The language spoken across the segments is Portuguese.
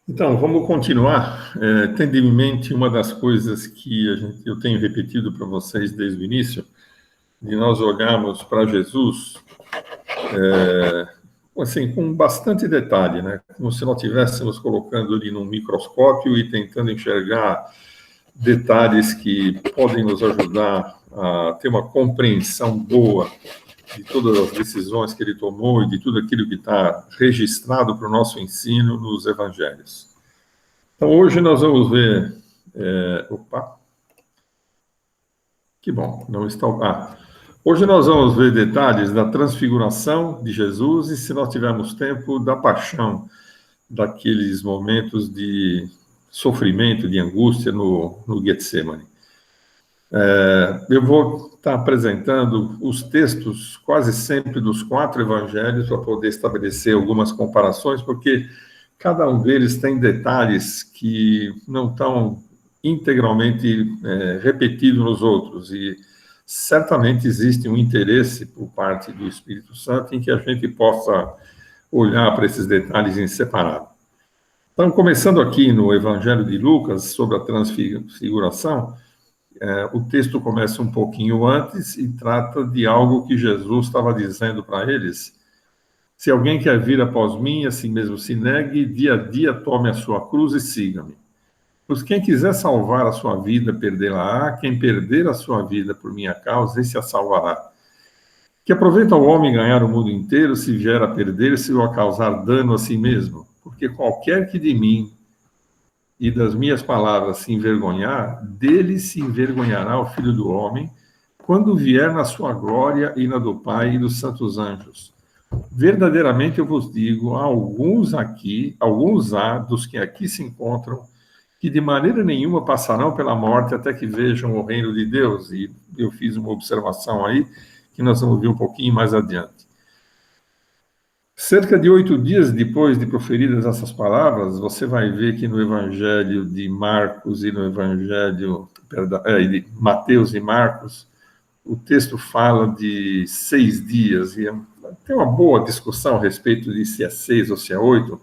Então, vamos continuar. Tendo em mente uma das coisas que eu tenho repetido para vocês desde o início, de nós olharmos para Jesus, assim, com bastante detalhe, né? Como se nós estivéssemos colocando ele num microscópio e tentando enxergar detalhes que podem nos ajudar a ter uma compreensão boa de todas as decisões que ele tomou e de tudo aquilo que está registrado para o nosso ensino nos evangelhos. Então, hoje nós vamos ver. Opa, que bom, não está. Hoje nós vamos ver detalhes da transfiguração de Jesus e, se nós tivermos tempo, da paixão, daqueles momentos de sofrimento, de angústia no Getsemane. Eu vou estar apresentando os textos quase sempre dos 4 evangelhos para poder estabelecer algumas comparações, porque cada um deles tem detalhes que não estão integralmente repetidos nos outros, e certamente existe um interesse por parte do Espírito Santo em que a gente possa olhar para esses detalhes em separado. Então, começando aqui no Evangelho de Lucas, sobre a transfiguração, o texto começa um pouquinho antes e trata de algo que Jesus estava dizendo para eles: se alguém quer vir após mim, assim mesmo se negue, dia a dia tome a sua cruz e siga-me. Pois quem quiser salvar a sua vida, perdê-la-á. Quem perder a sua vida por minha causa, esse a salvará. Que aproveita o homem ganhar o mundo inteiro, se vier a perder-se ou a causar dano a si mesmo? Porque qualquer que de mim e das minhas palavras se envergonhar, dele se envergonhará o Filho do Homem, quando vier na sua glória e na do Pai e dos santos anjos. Verdadeiramente eu vos digo, há alguns dos que aqui se encontram, que de maneira nenhuma passarão pela morte até que vejam o reino de Deus. E eu fiz uma observação aí, que nós vamos ver um pouquinho mais adiante. Cerca de 8 dias depois de proferidas essas palavras, você vai ver que no Evangelho de Marcos e no Evangelho de Mateus e Marcos, o texto fala de 6 dias, e tem uma boa discussão a respeito de se é 6 ou se é 8,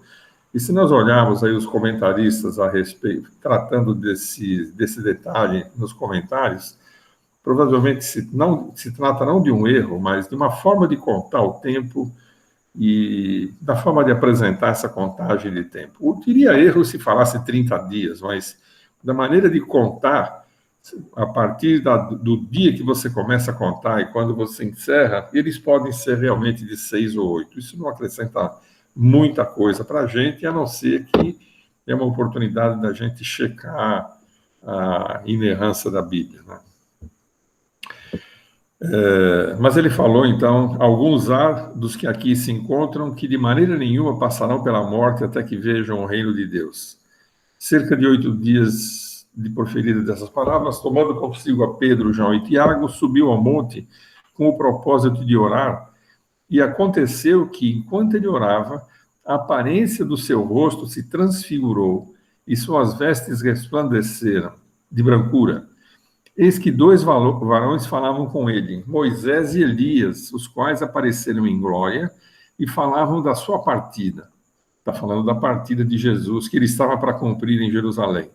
e se nós olharmos aí os comentaristas a respeito, tratando desse detalhe nos comentários, provavelmente se trata não de um erro, mas de uma forma de contar o tempo e da forma de apresentar essa contagem de tempo. Eu teria erro se falasse 30 dias, mas da maneira de contar, a partir do dia que você começa a contar e quando você encerra, eles podem ser realmente de 6 ou 8. Isso não acrescenta muita coisa para a gente, a não ser que é uma oportunidade da gente checar a inerrância da Bíblia, né? Mas ele falou, então, alguns há dos que aqui se encontram que de maneira nenhuma passarão pela morte até que vejam o reino de Deus. Cerca de 8 dias de proferida dessas palavras, tomando consigo a Pedro, João e Tiago, subiu ao monte com o propósito de orar, e aconteceu que, enquanto ele orava, a aparência do seu rosto se transfigurou e suas vestes resplandeceram de brancura. Eis que 2 varões falavam com ele, Moisés e Elias, os quais apareceram em glória e falavam da sua partida. Está falando da partida de Jesus, que ele estava para cumprir em Jerusalém.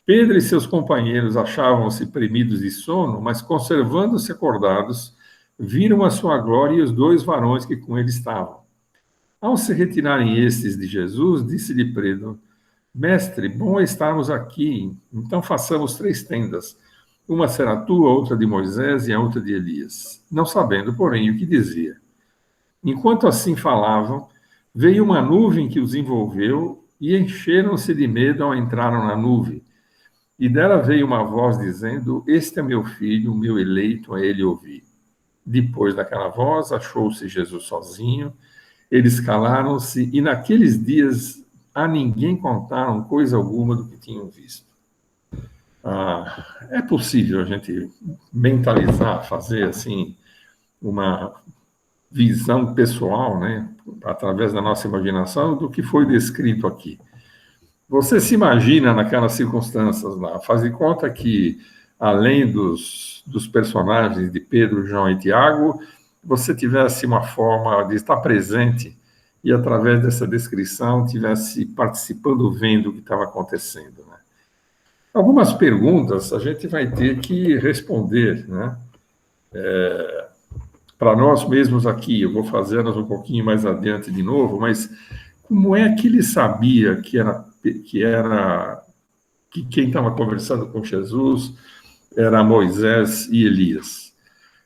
Pedro e seus companheiros achavam-se premidos de sono, mas, conservando-se acordados, viram a sua glória e os 2 varões que com ele estavam. Ao se retirarem estes de Jesus, disse-lhe Pedro, Mestre, bom é estarmos aqui, então façamos 3 tendas. Uma será tua, outra de Moisés e a outra de Elias. Não sabendo, porém, o que dizia. Enquanto assim falavam, veio uma nuvem que os envolveu e encheram-se de medo ao entraram na nuvem. E dela veio uma voz dizendo, este é meu filho, o meu eleito, a ele ouvi. Depois daquela voz, achou-se Jesus sozinho, eles calaram-se e naqueles dias a ninguém contaram coisa alguma do que tinham visto. É possível a gente mentalizar, fazer assim uma visão pessoal, né, através da nossa imaginação, do que foi descrito aqui. Você se imagina naquelas circunstâncias lá, faz de conta que, além dos personagens de Pedro, João e Tiago, você tivesse uma forma de estar presente e, através dessa descrição, estivesse participando, vendo o que estava acontecendo, né? Algumas perguntas a gente vai ter que responder, né? Para nós mesmos aqui, eu vou fazê-las um pouquinho mais adiante de novo, mas como é que ele sabia que quem estava conversando com Jesus era Moisés e Elias?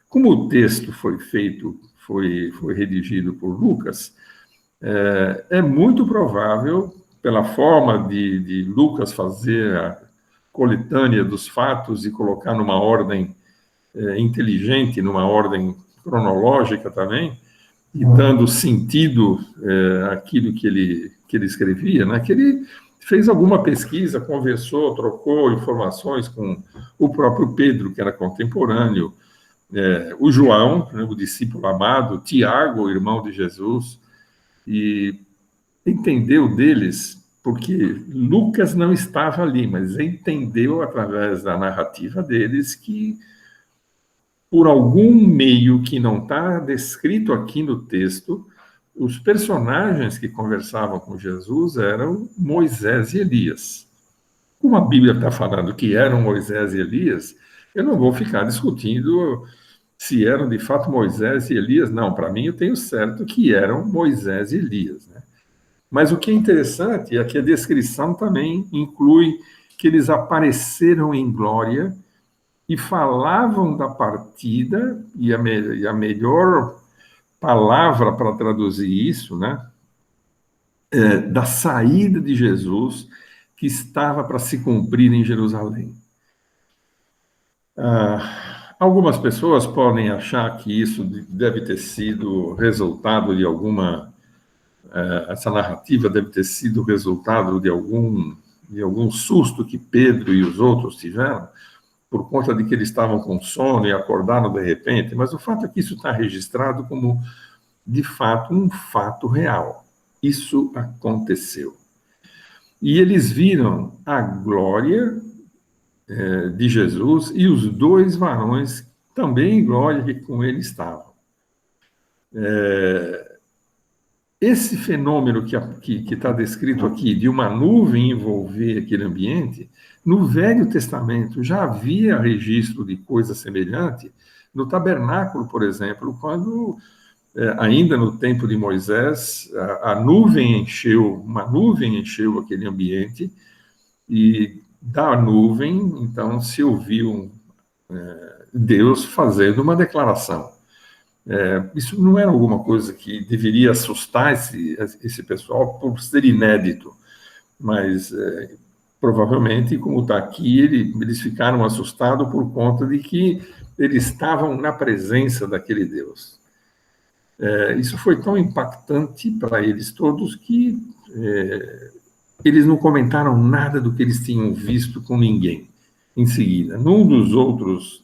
Como o texto foi feito, foi redigido por Lucas, é muito provável, pela forma de Lucas fazer a coletânea dos fatos e colocar numa ordem inteligente, numa ordem cronológica também, e dando sentido àquilo que ele escrevia, né? Que ele fez alguma pesquisa, conversou, trocou informações com o próprio Pedro, que era contemporâneo, o João, né, o discípulo amado, Tiago, o irmão de Jesus, e entendeu deles, porque Lucas não estava ali, mas entendeu através da narrativa deles que, por algum meio que não está descrito aqui no texto, os personagens que conversavam com Jesus eram Moisés e Elias. Como a Bíblia está falando que eram Moisés e Elias, eu não vou ficar discutindo se eram de fato Moisés e Elias. Não, para mim eu tenho certo que eram Moisés e Elias, né? Mas o que é interessante é que a descrição também inclui que eles apareceram em glória e falavam da partida, e a melhor palavra para traduzir isso, né, da saída de Jesus, que estava para se cumprir em Jerusalém. Algumas pessoas podem achar que isso deve ter sido resultado de essa narrativa deve ter sido resultado de algum susto que Pedro e os outros tiveram, por conta de que eles estavam com sono e acordaram de repente, mas o fato é que isso está registrado como, de fato, um fato real. Isso aconteceu. E eles viram a glória de Jesus e os dois varões também em glória que com ele estavam. Esse fenômeno que está descrito aqui, de uma nuvem envolver aquele ambiente, no Velho Testamento já havia registro de coisa semelhante no tabernáculo, por exemplo, quando, ainda no tempo de Moisés, uma nuvem encheu aquele ambiente, e da nuvem, então, se ouviu Deus fazendo uma declaração. Isso não era alguma coisa que deveria assustar esse pessoal por ser inédito, mas provavelmente, como está aqui, eles ficaram assustados por conta de que eles estavam na presença daquele Deus. Isso foi tão impactante para eles todos que eles não comentaram nada do que eles tinham visto com ninguém. Em seguida, dos outros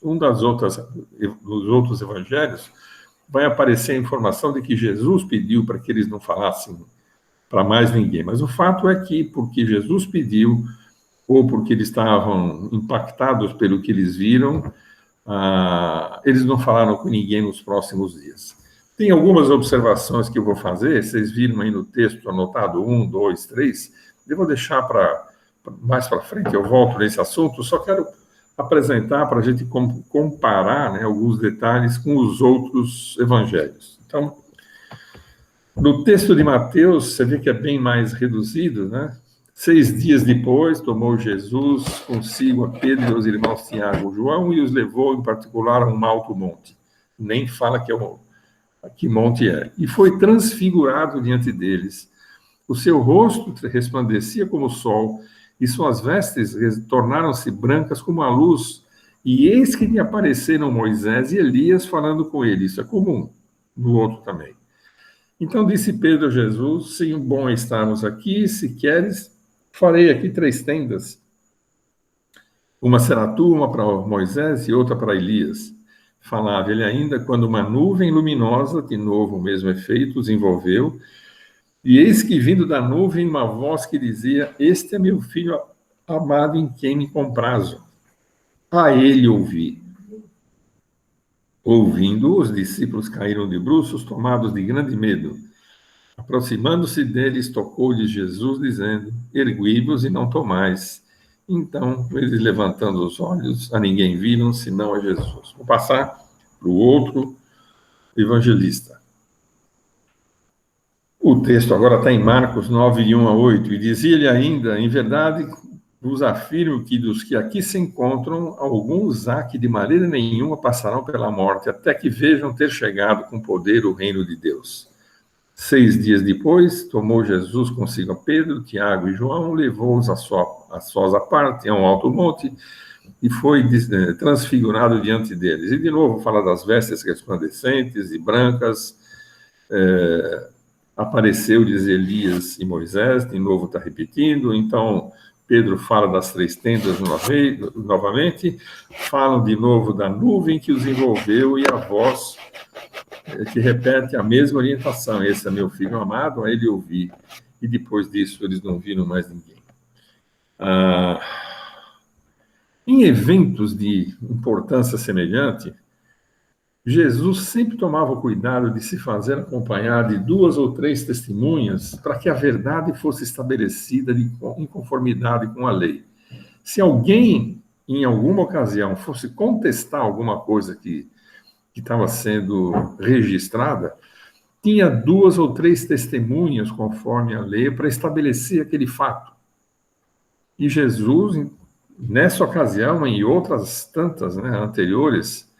evangelhos, vai aparecer a informação de que Jesus pediu para que eles não falassem para mais ninguém. Mas o fato é que, porque Jesus pediu, ou porque eles estavam impactados pelo que eles viram, eles não falaram com ninguém nos próximos dias. Tem algumas observações que eu vou fazer, vocês viram aí no texto anotado 1, 2, 3, eu vou deixar mais para frente, eu volto nesse assunto, só quero apresentar para a gente comparar, né, alguns detalhes com os outros evangelhos. Então, no texto de Mateus, você vê que é bem mais reduzido, né? 6 dias depois, tomou Jesus consigo a Pedro e os irmãos Tiago e João e os levou, em particular, a um alto monte. Nem fala que monte é. E foi transfigurado diante deles. O seu rosto resplandecia como o sol, e suas vestes tornaram-se brancas como a luz, e eis que lhe apareceram Moisés e Elias falando com ele. Isso é comum no outro também. Então disse Pedro a Jesus: sim, bom estarmos aqui, se queres, farei aqui 3 tendas. Uma será tua, uma para Moisés e outra para Elias. Falava ele ainda quando uma nuvem luminosa, de novo o mesmo efeito, os envolveu. E eis que, vindo da nuvem, uma voz que dizia: este é meu filho amado em quem me comprazo. A ele ouvi. Ouvindo, os discípulos caíram de bruços, tomados de grande medo. Aproximando-se deles, tocou-lhes Jesus, dizendo: Ergui-vos e não tomais. Então, eles levantando os olhos, a ninguém viram, senão a Jesus. Vou passar para o outro evangelista. O texto agora está em Marcos 9, de 1 a 8, e dizia-lhe ainda: Em verdade, vos afirmo que dos que aqui se encontram, alguns há que de maneira nenhuma passarão pela morte, até que vejam ter chegado com poder o reino de Deus. 6 dias depois, tomou Jesus consigo a Pedro, Tiago e João, levou-os a sós à parte, a um alto monte, e foi transfigurado diante deles. E de novo fala das vestes resplandecentes e brancas, apareceu-lhes Elias e Moisés, de novo está repetindo. Então Pedro fala das 3 tendas novamente, falam de novo da nuvem que os envolveu e a voz que repete a mesma orientação: esse é meu filho amado, a ele ouvi. E depois disso eles não viram mais ninguém. Em eventos de importância semelhante, Jesus sempre tomava cuidado de se fazer acompanhar de 2 ou 3 testemunhas para que a verdade fosse estabelecida em conformidade com a lei. Se alguém, em alguma ocasião, fosse contestar alguma coisa que estava sendo registrada, tinha 2 ou 3 testemunhas, conforme a lei, para estabelecer aquele fato. E Jesus, nessa ocasião, e outras tantas, né, anteriores,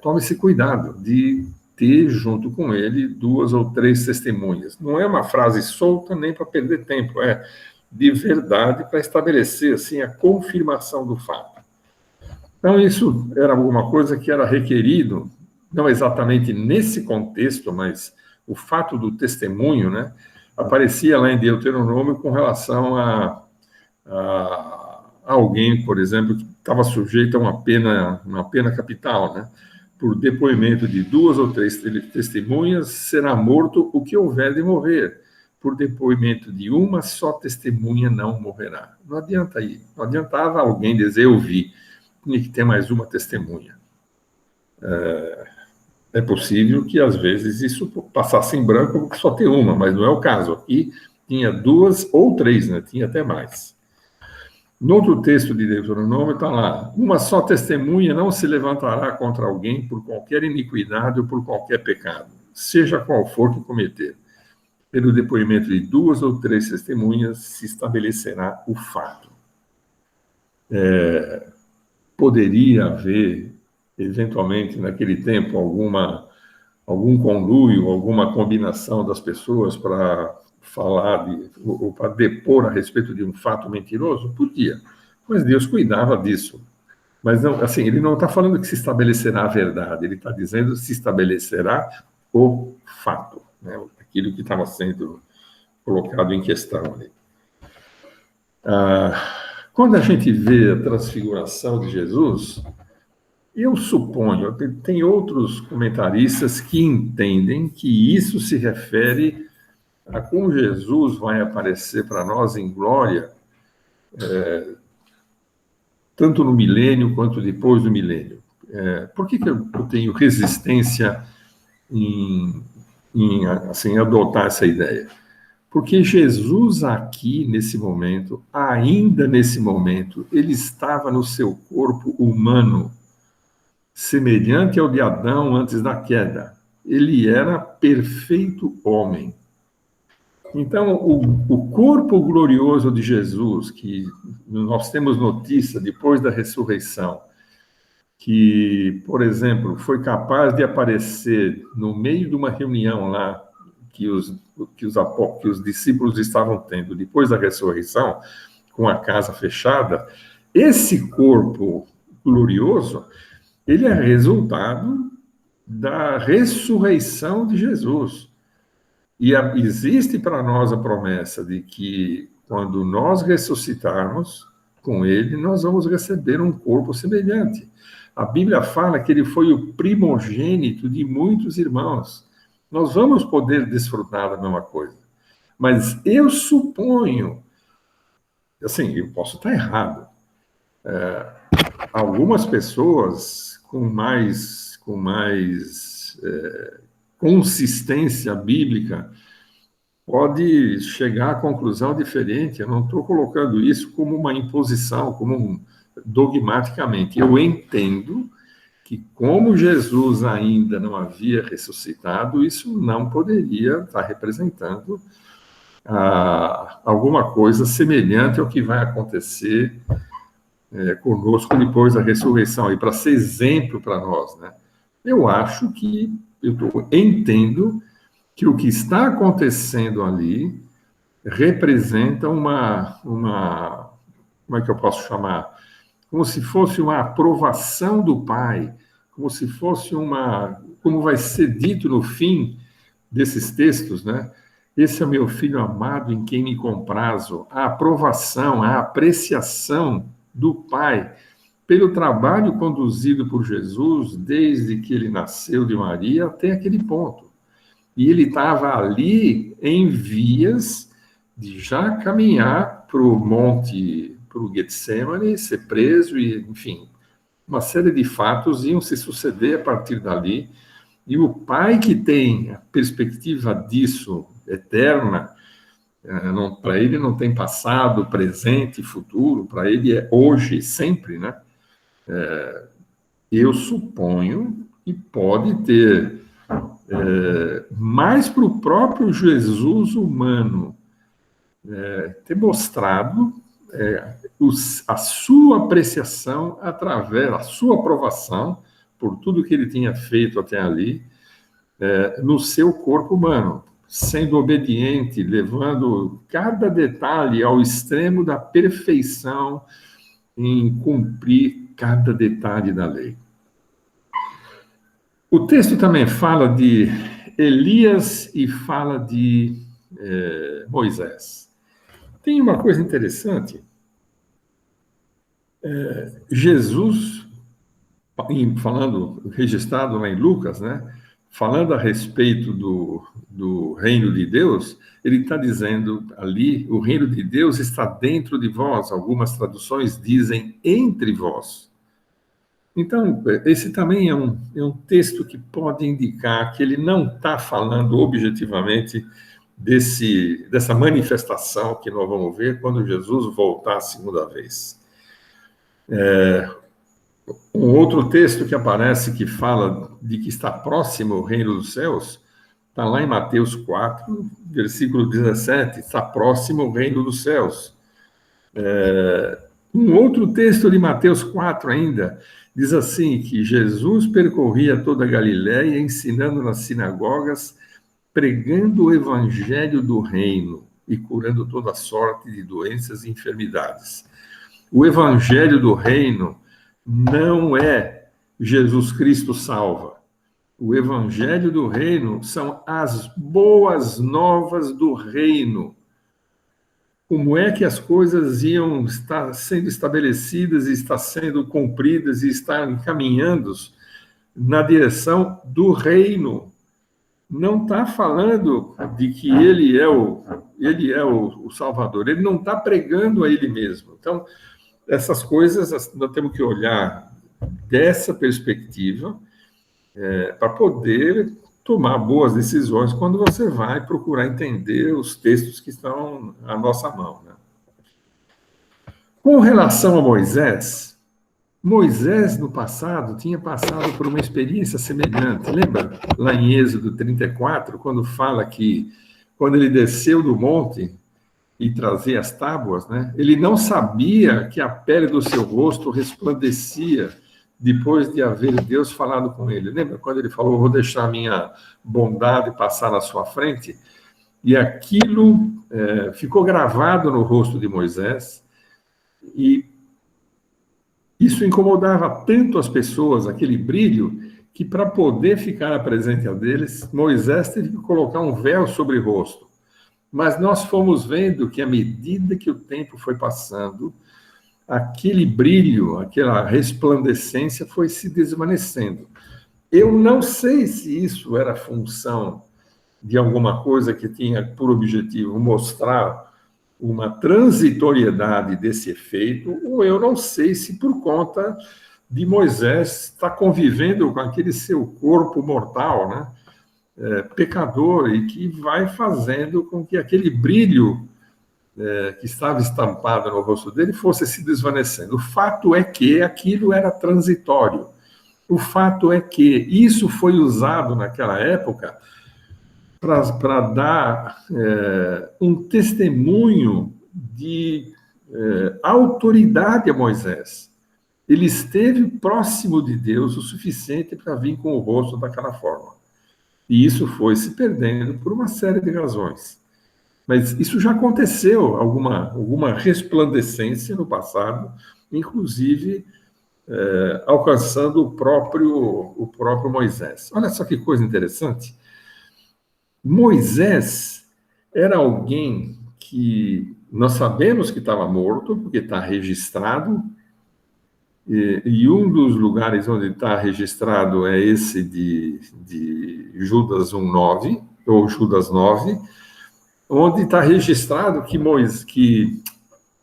toma esse cuidado de ter junto com ele 2 ou 3 testemunhas. Não é uma frase solta nem para perder tempo, é de verdade para estabelecer assim a confirmação do fato. Então isso era alguma coisa que era requerido, não exatamente nesse contexto, mas o fato do testemunho, né, aparecia lá em Deuteronômio com relação a alguém, por exemplo, que estava sujeito a uma pena capital, né? Por depoimento de 2 ou 3 testemunhas, será morto o que houver de morrer. Por depoimento de uma só testemunha não morrerá. Não adianta ir. Não adiantava alguém dizer eu vi. Tinha que ter mais uma testemunha. É possível que às vezes isso passasse em branco porque só tem uma, mas não é o caso. Aqui tinha 2 ou 3, né? Tinha até mais. No outro texto de Deuteronômio está lá: uma só testemunha não se levantará contra alguém por qualquer iniquidade ou por qualquer pecado, seja qual for que cometer. Pelo depoimento de 2 ou 3 testemunhas se estabelecerá o fato. Poderia haver, eventualmente, naquele tempo, algum conluio, alguma combinação das pessoas para falar ou para depor a respeito de um fato mentiroso? Podia, mas Deus cuidava disso. Mas não, assim, ele não está falando que se estabelecerá a verdade, ele está dizendo que se estabelecerá o fato, né? Aquilo que estava sendo colocado em questão ali. Quando a gente vê a transfiguração de Jesus, eu suponho, tem outros comentaristas que entendem que isso se refere a como Jesus vai aparecer para nós em glória, tanto no milênio quanto depois do milênio. Por que eu tenho resistência em assim, adotar essa ideia? Porque Jesus aqui, nesse momento, ainda nesse momento, ele estava no seu corpo humano, semelhante ao de Adão antes da queda. Ele era perfeito homem. Então, o corpo glorioso de Jesus, que nós temos notícia depois da ressurreição, que, por exemplo, foi capaz de aparecer no meio de uma reunião lá que os discípulos estavam tendo depois da ressurreição, com a casa fechada, esse corpo glorioso, ele é resultado da ressurreição de Jesus. E existe para nós a promessa de que, quando nós ressuscitarmos com ele, nós vamos receber um corpo semelhante. A Bíblia fala que ele foi o primogênito de muitos irmãos. Nós vamos poder desfrutar da mesma coisa. Mas eu suponho, assim, eu posso estar errado, algumas pessoas com mais consistência bíblica pode chegar à conclusão diferente. Eu não estou colocando isso como uma imposição, dogmaticamente. Eu entendo que, como Jesus ainda não havia ressuscitado, isso não poderia estar representando alguma coisa semelhante ao que vai acontecer conosco depois da ressurreição, e para ser exemplo para nós, né? Eu acho que, entendo que o que está acontecendo ali representa como é que eu posso chamar? Como se fosse uma aprovação do Pai, como se fosse como vai ser dito no fim desses textos, né? Esse é o meu filho amado em quem me comprazo. A aprovação, a apreciação do Pai pelo trabalho conduzido por Jesus desde que ele nasceu de Maria até aquele ponto. E ele estava ali em vias de já caminhar para o monte, para o Getsemane, ser preso, e, enfim, uma série de fatos iam se suceder a partir dali. E o Pai, que tem a perspectiva disso eterna, para ele não tem passado, presente, futuro, para ele é hoje e sempre, né? Eu suponho que pode ter, mais para o próprio Jesus humano, ter mostrado a sua apreciação através, a sua aprovação por tudo que ele tinha feito até ali, no seu corpo humano, sendo obediente, levando cada detalhe ao extremo da perfeição em cumprir cada detalhe da lei. O texto também fala de Elias e fala de Moisés. Tem uma coisa interessante. Jesus, registrado lá em Lucas, né, falando a respeito do reino de Deus, ele está dizendo ali, o reino de Deus está dentro de vós. Algumas traduções dizem entre vós. Então, esse também é um texto que pode indicar que ele não está falando objetivamente dessa manifestação que nós vamos ver quando Jesus voltar a segunda vez. Um outro texto que aparece que fala de que está próximo o reino dos céus, está lá em Mateus 4, versículo 17, está próximo o reino dos céus. Um outro texto de Mateus 4 ainda, diz assim, que Jesus percorria toda a Galiléia, ensinando nas sinagogas, pregando o evangelho do reino e curando toda sorte de doenças e enfermidades. O evangelho do reino não é Jesus Cristo salva. O evangelho do reino são as boas novas do reino. Como é que as coisas iam estar sendo estabelecidas e estar sendo cumpridas e estar encaminhando na direção do reino. Não está falando de que ele é o Salvador, ele não está pregando a ele mesmo. Então, essas coisas nós temos que olhar dessa perspectiva para poder tomar boas decisões quando você vai procurar entender os textos que estão à nossa mão, né? Com relação a Moisés, no passado, tinha passado por uma experiência semelhante. Lembra lá em Êxodo 34, quando fala que, quando ele desceu do monte e trazia as tábuas, né, ele não sabia que a pele do seu rosto resplandecia depois de haver Deus falado com ele. Lembra quando ele falou, vou deixar a minha bondade passar na sua frente? E aquilo ficou gravado no rosto de Moisés, e isso incomodava tanto as pessoas, aquele brilho, que para poder ficar à presença deles, Moisés teve que colocar um véu sobre o rosto. Mas nós fomos vendo que, à medida que o tempo foi passando, aquele brilho, aquela resplandecência foi se desvanecendo. Eu não sei se isso era função de alguma coisa que tinha por objetivo mostrar uma transitoriedade desse efeito, ou eu não sei se por conta de Moisés estar convivendo com aquele seu corpo mortal, né? pecador e que vai fazendo com que aquele brilho que estava estampado no rosto dele fosse se desvanecendo. O fato é que aquilo era transitório. O fato é que isso foi usado naquela época para dar um testemunho de autoridade a Moisés. Ele esteve próximo de Deus o suficiente para vir com o rosto daquela forma. E isso foi se perdendo por uma série de razões. Mas isso já aconteceu, alguma resplandecência no passado, inclusive alcançando o próprio Moisés. Olha só que coisa interessante. Moisés era alguém que nós sabemos que estava morto, porque está registrado, e um dos lugares onde está registrado é esse de Judas 1:9, ou Judas 9, onde está registrado que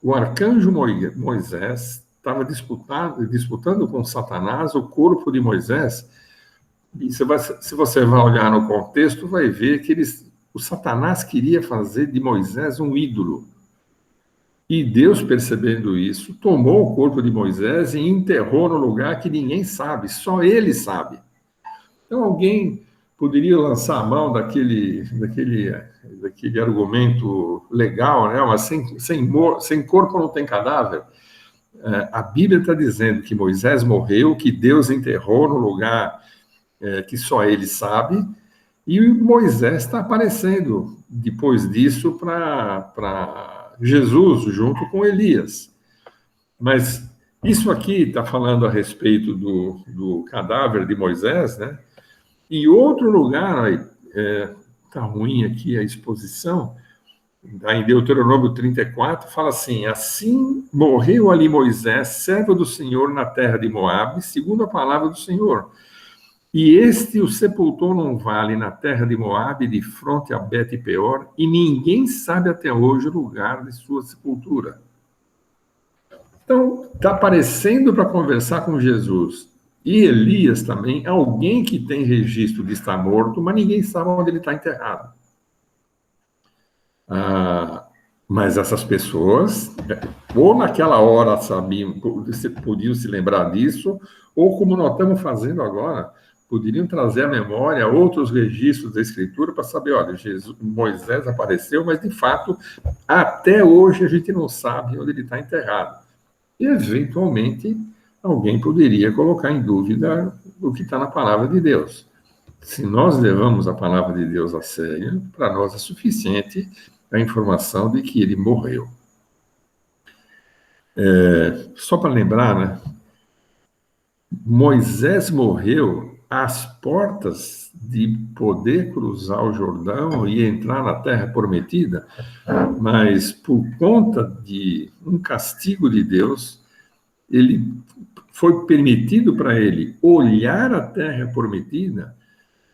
o arcanjo Moisés estava disputando com Satanás o corpo de Moisés. E se você vai olhar no contexto, vai ver que o Satanás queria fazer de Moisés um ídolo. E Deus, percebendo isso, tomou o corpo de Moisés e enterrou no lugar que ninguém sabe, só ele sabe. Então alguém poderia lançar a mão daquele argumento legal, né? Mas sem corpo não tem cadáver. A Bíblia está dizendo que Moisés morreu, que Deus enterrou no lugar que só ele sabe, e Moisés está aparecendo depois disso para Jesus, junto com Elias. Mas isso aqui está falando a respeito do cadáver de Moisés, né? Em outro lugar, está ruim aqui a exposição, em Deuteronômio 34, fala assim: assim morreu ali Moisés, servo do Senhor, na terra de Moabe, segundo a palavra do Senhor. E este o sepultou num vale na terra de Moabe, de fronte a Bet-peor, e ninguém sabe até hoje o lugar de sua sepultura. Então, está aparecendo para conversar com Jesus. E Elias também, alguém que tem registro de estar morto, mas ninguém sabe onde ele está enterrado. Mas essas pessoas, ou naquela hora sabiam, podiam se lembrar disso, ou como nós estamos fazendo agora, poderiam trazer à memória outros registros da Escritura para saber, olha, Moisés apareceu, mas de fato, até hoje a gente não sabe onde ele está enterrado. E, eventualmente, alguém poderia colocar em dúvida o que está na palavra de Deus. Se nós levamos a palavra de Deus a sério, para nós é suficiente a informação de que ele morreu. Só para lembrar, né? Moisés morreu às portas de poder cruzar o Jordão e entrar na Terra Prometida, mas por conta de um castigo de Deus, ele foi permitido para ele olhar a Terra Prometida,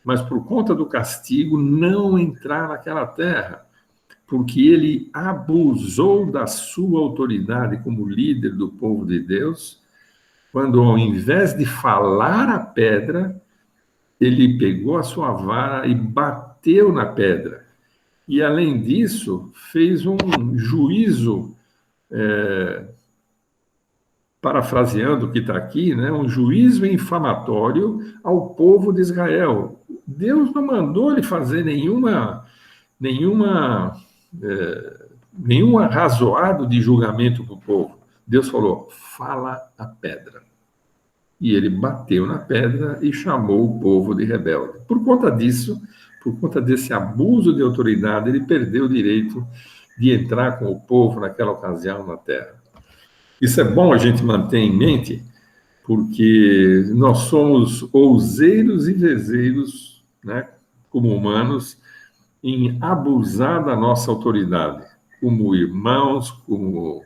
mas por conta do castigo não entrar naquela terra, porque ele abusou da sua autoridade como líder do povo de Deus, quando ao invés de falar a pedra, ele pegou a sua vara e bateu na pedra. E, além disso, fez um juízo, parafraseando o que está aqui, né, um juízo infamatório ao povo de Israel. Deus não mandou ele fazer nenhum arrazoado de julgamento para o povo. Deus falou, fala a pedra. E ele bateu na pedra e chamou o povo de rebelde. Por conta disso, por conta desse abuso de autoridade, ele perdeu o direito de entrar com o povo naquela ocasião na terra. Isso é bom a gente manter em mente, porque nós somos ouseiros e vezeiros, né, como humanos, em abusar da nossa autoridade, como irmãos, como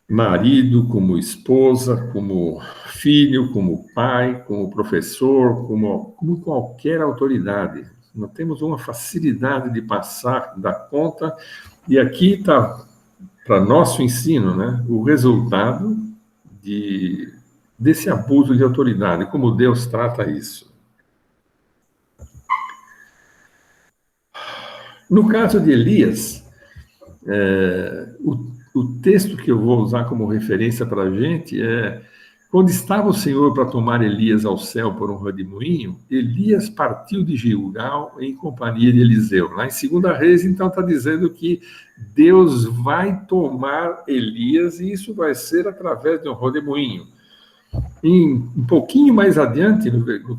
marido, como esposa, como filho, como pai, como professor, como qualquer autoridade. Nós temos uma facilidade de passar da conta, e aqui está, para nosso ensino, né, o resultado desse abuso de autoridade, como Deus trata isso. No caso de Elias, o texto que eu vou usar como referência para a gente é: quando estava o Senhor para tomar Elias ao céu por um redemoinho, Elias partiu de Gilgal em companhia de Eliseu. Lá em 2 Reis, então, está dizendo que Deus vai tomar Elias e isso vai ser através de um redemoinho. Um pouquinho mais adiante, no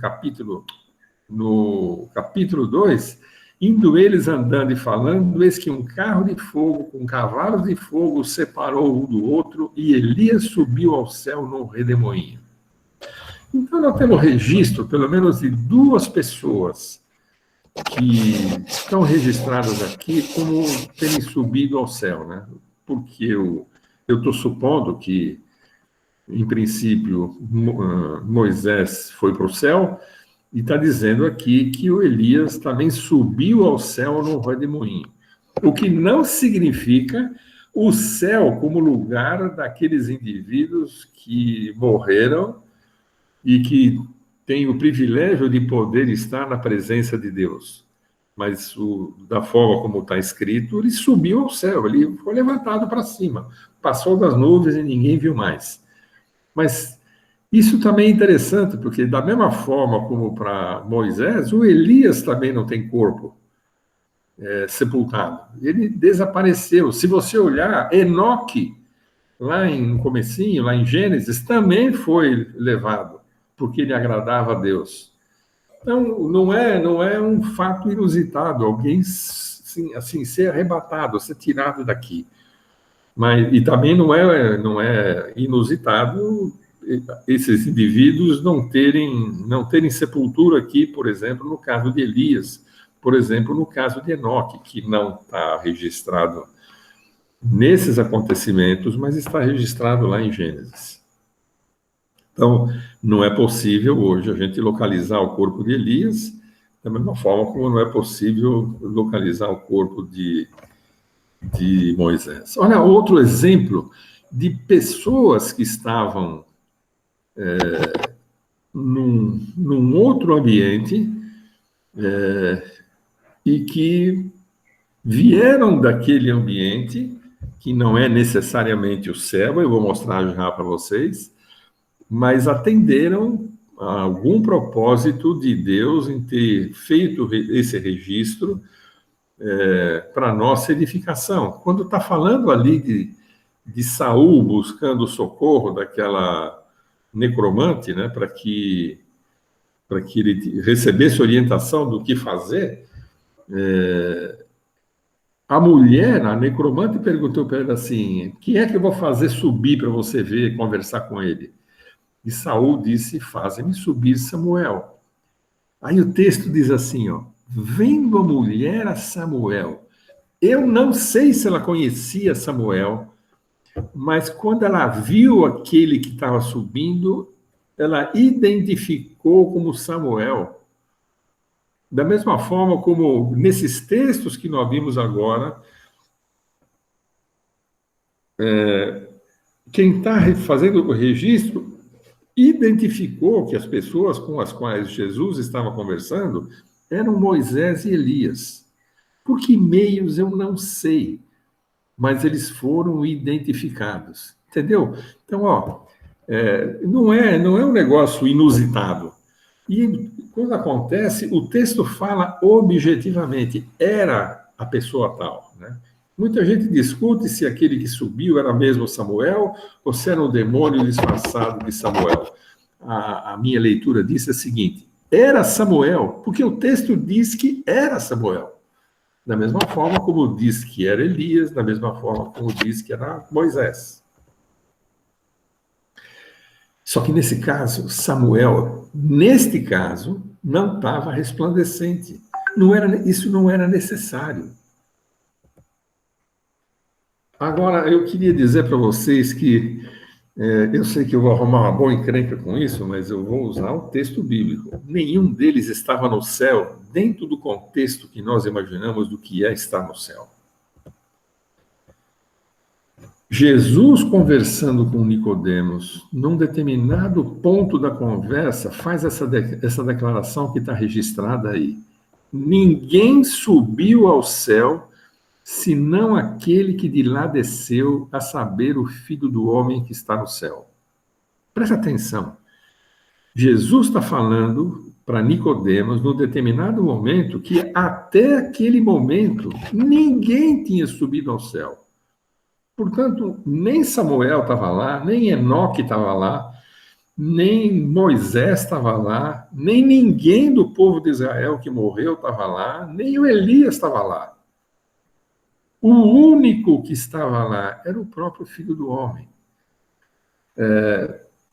capítulo 2, indo eles andando e falando, eis que um carro de fogo com cavalos de fogo separou um do outro e Elias subiu ao céu num redemoinho. Então, nós temos registro, pelo menos, de 2 pessoas que estão registradas aqui como terem subido ao céu, né? Porque eu estou supondo que, em princípio, Moisés foi para o céu, e está dizendo aqui que o Elias também subiu ao céu no redemoinho. O que não significa o céu como lugar daqueles indivíduos que morreram e que têm o privilégio de poder estar na presença de Deus. Mas da forma como está escrito, ele subiu ao céu, ele foi levantado para cima, passou das nuvens e ninguém viu mais. Mas isso também é interessante, porque da mesma forma como para Moisés, o Elias também não tem corpo sepultado. Ele desapareceu. Se você olhar, Enoque, no comecinho, lá em Gênesis, também foi levado, porque ele agradava a Deus. Então, não é um fato inusitado alguém assim ser arrebatado, ser tirado daqui. E também não é inusitado esses indivíduos não terem sepultura aqui, por exemplo, no caso de Elias, por exemplo, no caso de Enoque, que não está registrado nesses acontecimentos, mas está registrado lá em Gênesis. Então, não é possível hoje a gente localizar o corpo de Elias, da mesma forma como não é possível localizar o corpo de Moisés. Olha, outro exemplo de pessoas que estavam num outro ambiente e que vieram daquele ambiente, que não é necessariamente o céu, eu vou mostrar já para vocês, mas atenderam a algum propósito de Deus em ter feito esse registro para nossa edificação. Quando está falando ali de Saul buscando socorro daquela necromante, né, para que ele recebesse orientação do que fazer, a mulher, a necromante, perguntou para ele assim: quem é que eu vou fazer subir para você ver, conversar com ele? E Saul disse: faze-me subir Samuel. Aí o texto diz assim, ó: vendo a mulher a Samuel, eu não sei se ela conhecia Samuel, mas quando ela viu aquele que estava subindo, ela identificou como Samuel. Da mesma forma como nesses textos que nós vimos agora, quem está fazendo o registro identificou que as pessoas com as quais Jesus estava conversando eram Moisés e Elias. Por que meios eu não sei, mas eles foram identificados. Entendeu? Então, não é um negócio inusitado. E quando acontece, o texto fala objetivamente: era a pessoa tal, né? Muita gente discute se aquele que subiu era mesmo Samuel ou se era um demônio disfarçado de Samuel. A minha leitura disso é a seguinte: era Samuel, porque o texto diz que era Samuel. Da mesma forma como diz que era Elias, da mesma forma como diz que era Moisés. Só que nesse caso, Samuel, neste caso, não estava resplandecente. Isso não era necessário. Agora, eu queria dizer para vocês que eu sei que eu vou arrumar uma boa encrenca com isso, mas eu vou usar o texto bíblico. Nenhum deles estava no céu dentro do contexto que nós imaginamos do que é estar no céu. Jesus conversando com Nicodemos, num determinado ponto da conversa, faz essa declaração que está registrada aí. ninguém subiu ao céu, senão aquele que de lá desceu, a saber, o Filho do Homem que está no céu. Presta atenção. Jesus está falando para Nicodemos, num determinado momento, que até aquele momento ninguém tinha subido ao céu. Portanto, nem Samuel estava lá, nem Enoque estava lá, nem Moisés estava lá, nem ninguém do povo de Israel que morreu estava lá, nem o Elias estava lá. O único que estava lá era o próprio Filho do Homem.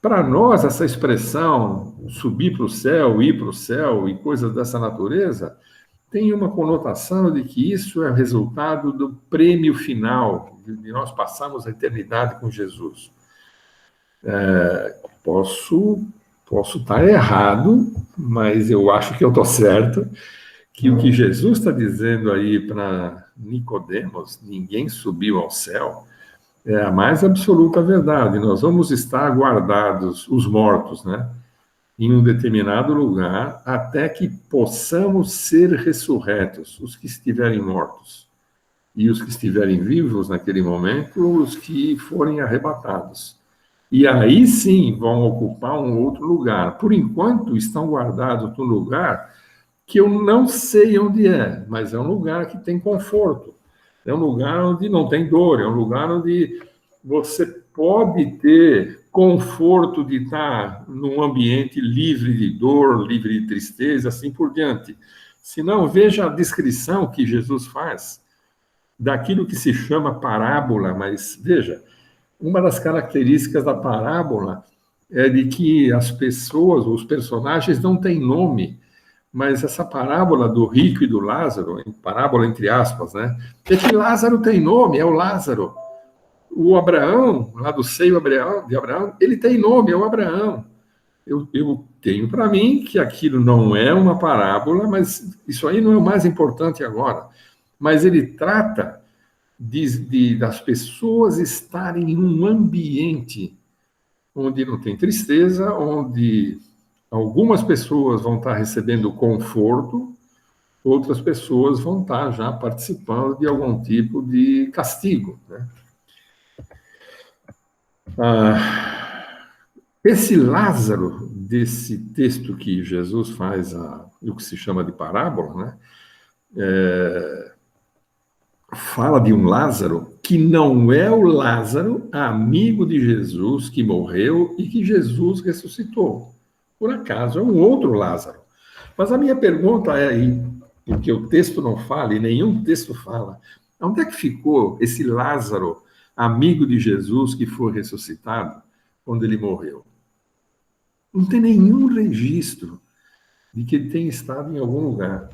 Para nós, essa expressão subir para o céu, ir para o céu e coisas dessa natureza, tem uma conotação de que isso é resultado do prêmio final, de nós passarmos a eternidade com Jesus. Posso estar errado, mas eu acho que eu estou certo, que o que Jesus está dizendo aí para Nicodemos, ninguém subiu ao céu, é a mais absoluta verdade. Nós vamos estar guardados, os mortos, né, em um determinado lugar, até que possamos ser ressurretos, os que estiverem mortos. E os que estiverem vivos naquele momento, os que forem arrebatados. E aí sim vão ocupar um outro lugar. Por enquanto, estão guardados num lugar que eu não sei onde é, mas é um lugar que tem conforto. É um lugar onde não tem dor, é um lugar onde você pode ter conforto de estar num ambiente livre de dor, livre de tristeza, assim por diante. Se não, veja a descrição que Jesus faz daquilo que se chama parábola, mas veja, uma das características da parábola é de que as pessoas, os personagens não têm nome, mas essa parábola do rico e do Lázaro, parábola entre aspas, né? É que Lázaro tem nome, é o Lázaro. O Abraão, lá do seio de Abraão, ele tem nome, é o Abraão. Eu tenho para mim que aquilo não é uma parábola, mas isso aí não é o mais importante agora. Mas ele trata das pessoas estarem em um ambiente onde não tem tristeza, onde algumas pessoas vão estar recebendo conforto, outras pessoas vão estar já participando de algum tipo de castigo, né? Esse Lázaro, desse texto que Jesus faz, o que se chama de parábola, né? Fala de um Lázaro que não é o Lázaro, amigo de Jesus, que morreu e que Jesus ressuscitou. Por acaso, é um outro Lázaro. Mas a minha pergunta é aí, porque o texto não fala e nenhum texto fala, onde é que ficou esse Lázaro, amigo de Jesus, que foi ressuscitado quando ele morreu? Não tem nenhum registro de que ele tenha estado em algum lugar.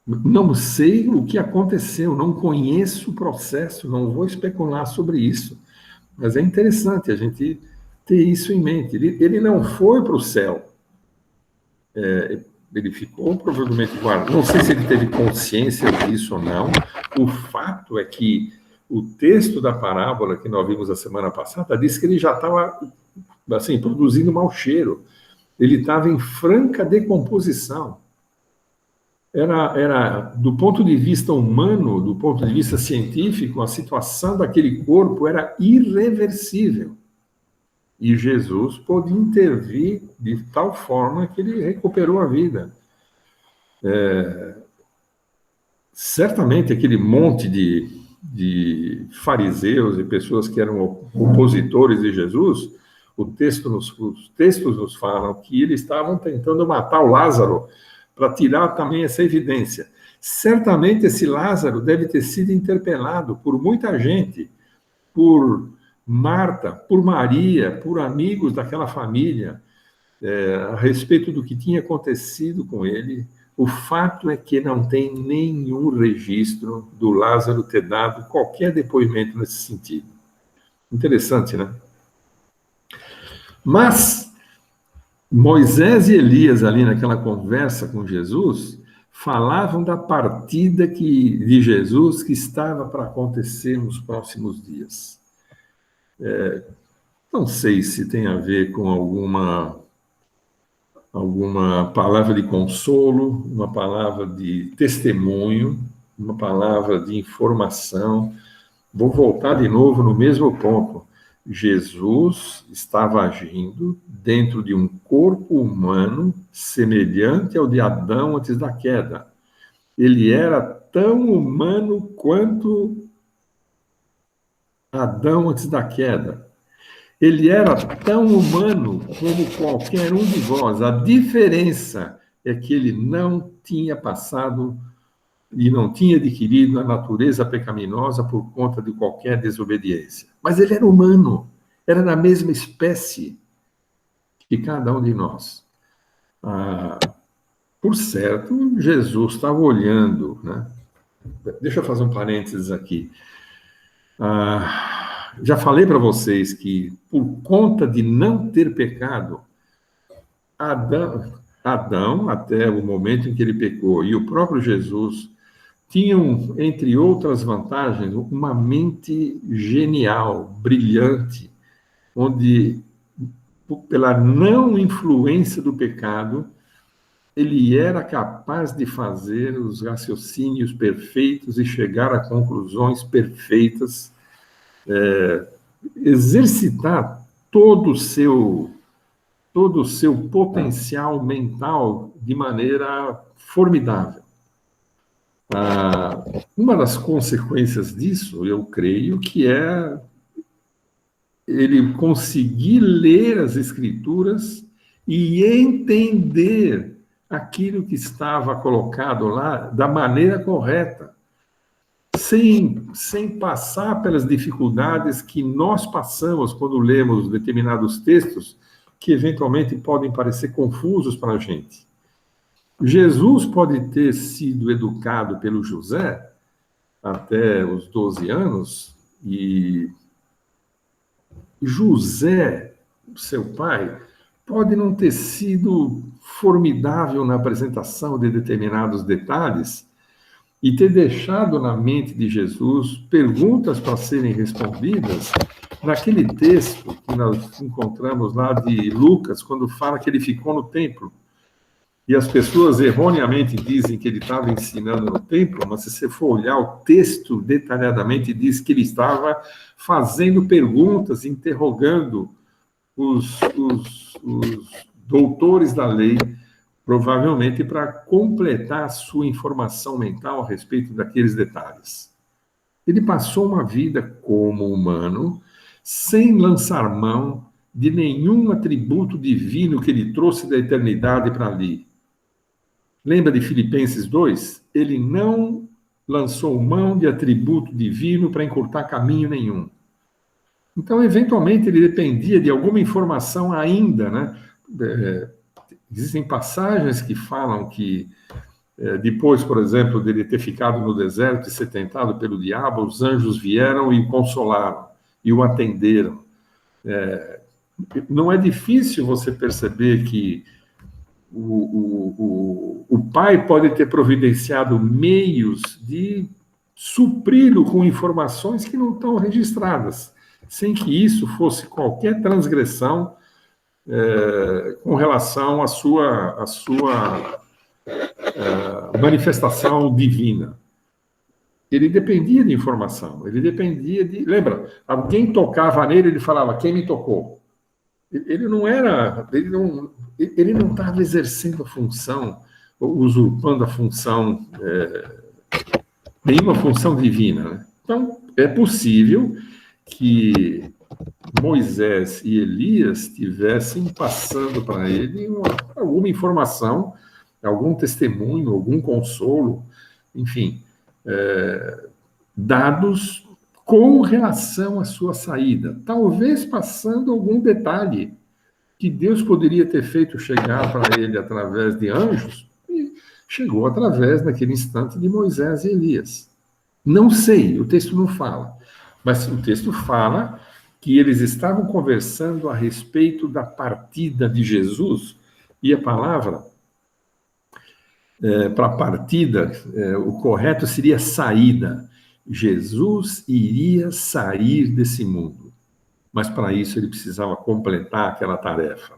Não sei o que aconteceu, não conheço o processo, não vou especular sobre isso. Mas é interessante a gente ter isso em mente. Ele não foi para o céu. Ele ficou provavelmente guardado. Não sei se ele teve consciência disso ou não. O fato é que o texto da parábola que nós vimos a semana passada diz que ele já estava assim, produzindo mau cheiro. Ele estava em franca decomposição. Era, do ponto de vista humano, do ponto de vista científico, a situação daquele corpo era irreversível. E Jesus pôde intervir de tal forma que ele recuperou a vida. Certamente aquele monte de fariseus e pessoas que eram opositores de Jesus, os textos nos falam que eles estavam tentando matar o Lázaro para tirar também essa evidência. Certamente esse Lázaro deve ter sido interpelado por muita gente, por Marta, por Maria, por amigos daquela família, a respeito do que tinha acontecido com ele. O fato é que não tem nenhum registro do Lázaro ter dado qualquer depoimento nesse sentido. Interessante, né? Mas Moisés e Elias, ali naquela conversa com Jesus, falavam da partida de Jesus que estava para acontecer nos próximos dias. Não sei se tem a ver com alguma palavra de consolo, uma palavra de testemunho, uma palavra de informação. Vou voltar de novo no mesmo ponto. Jesus estava agindo dentro de um corpo humano semelhante ao de Adão antes da queda. Ele era tão humano quanto Adão antes da queda. Ele era tão humano como qualquer um de nós. A diferença é que ele não tinha passado e não tinha adquirido a natureza pecaminosa por conta de qualquer desobediência. Mas ele era humano, era da mesma espécie que cada um de nós. Por certo, Jesus estava olhando, né? Deixa eu fazer um parênteses aqui. Já falei para vocês que, por conta de não ter pecado, Adão, até o momento em que ele pecou, e o próprio Jesus, tinham, entre outras vantagens, uma mente genial, brilhante, onde, pela não influência do pecado, ele era capaz de fazer os raciocínios perfeitos e chegar a conclusões perfeitas, exercitar todo o seu potencial mental de maneira formidável. Uma das consequências disso, eu creio, que é ele conseguir ler as Escrituras e entender aquilo que estava colocado lá da maneira correta, sem passar pelas dificuldades que nós passamos quando lemos determinados textos que eventualmente podem parecer confusos para a gente. Jesus pode ter sido educado pelo José até os 12 anos, e José, seu pai, pode não ter sido formidável na apresentação de determinados detalhes e ter deixado na mente de Jesus perguntas para serem respondidas naquele texto que nós encontramos lá de Lucas, quando fala que ele ficou no templo. E as pessoas erroneamente dizem que ele estava ensinando no templo, mas se você for olhar o texto detalhadamente, diz que ele estava fazendo perguntas, interrogando os doutores da lei, provavelmente para completar a sua informação mental a respeito daqueles detalhes. Ele passou uma vida como humano, sem lançar mão de nenhum atributo divino que ele trouxe da eternidade para ali. Lembra de Filipenses 2? Ele não lançou mão de atributo divino para encurtar caminho nenhum. Então, eventualmente, ele dependia de alguma informação ainda, né? Existem passagens que falam que, depois, por exemplo, dele ter ficado no deserto e ser tentado pelo diabo, os anjos vieram e o consolaram, e o atenderam. Não é difícil você perceber que o pai pode ter providenciado meios de supri-lo com informações que não estão registradas, sem que isso fosse qualquer transgressão com relação à sua manifestação divina. Ele dependia de informação, ele dependia de... Lembra, alguém tocava nele, ele falava, quem me tocou? Ele não estava exercendo a função, usurpando a função, nenhuma função divina, né? Então, é possível que Moisés e Elias estivessem passando para ele alguma informação, algum testemunho, algum consolo, enfim, dados com relação à sua saída, talvez passando algum detalhe que Deus poderia ter feito chegar para ele através de anjos, e chegou através, naquele instante, de Moisés e Elias. Não sei, o texto não fala, mas o texto fala que eles estavam conversando a respeito da partida de Jesus, e a palavra para partida, o correto seria saída. Jesus iria sair desse mundo, mas para isso ele precisava completar aquela tarefa.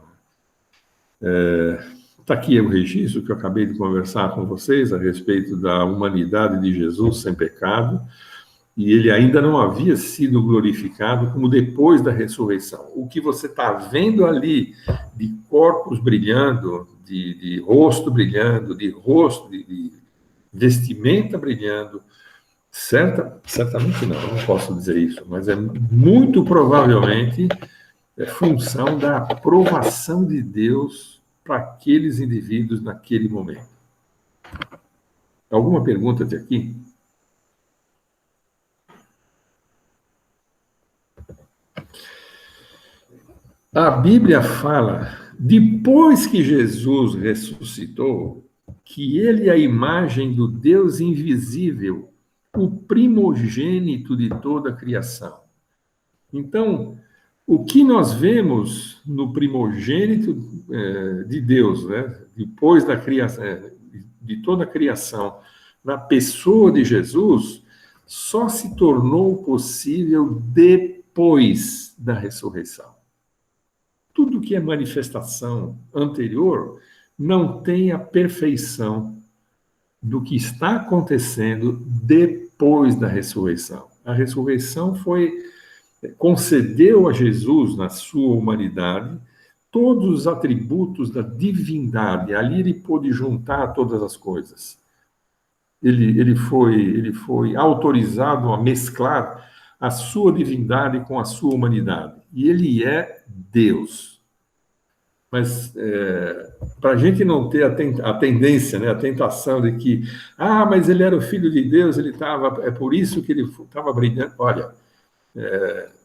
Está aqui o registro que eu acabei de conversar com vocês a respeito da humanidade de Jesus sem pecado, e ele ainda não havia sido glorificado como depois da ressurreição. O que você está vendo ali de corpos brilhando, de rosto brilhando, de vestimenta brilhando, certamente não posso dizer isso, mas é muito provavelmente função da aprovação de Deus para aqueles indivíduos naquele momento. Alguma pergunta até aqui? A Bíblia fala, depois que Jesus ressuscitou, que ele é a imagem do Deus invisível, o primogênito de toda a criação. Então, o que nós vemos no primogênito de Deus, né, depois da criação, de toda a criação, na pessoa de Jesus, só se tornou possível depois da ressurreição. Tudo que é manifestação anterior não tem a perfeição do que está acontecendo depois da ressurreição. A ressurreição concedeu a Jesus, na sua humanidade, todos os atributos da divindade. Ali ele pôde juntar todas as coisas. Ele foi autorizado a mesclar a sua divindade com a sua humanidade. E ele é Deus. Mas para a gente não ter a tendência, né, a tentação de que, mas ele era o filho de Deus, ele estava, é por isso que ele estava brilhando. Olha,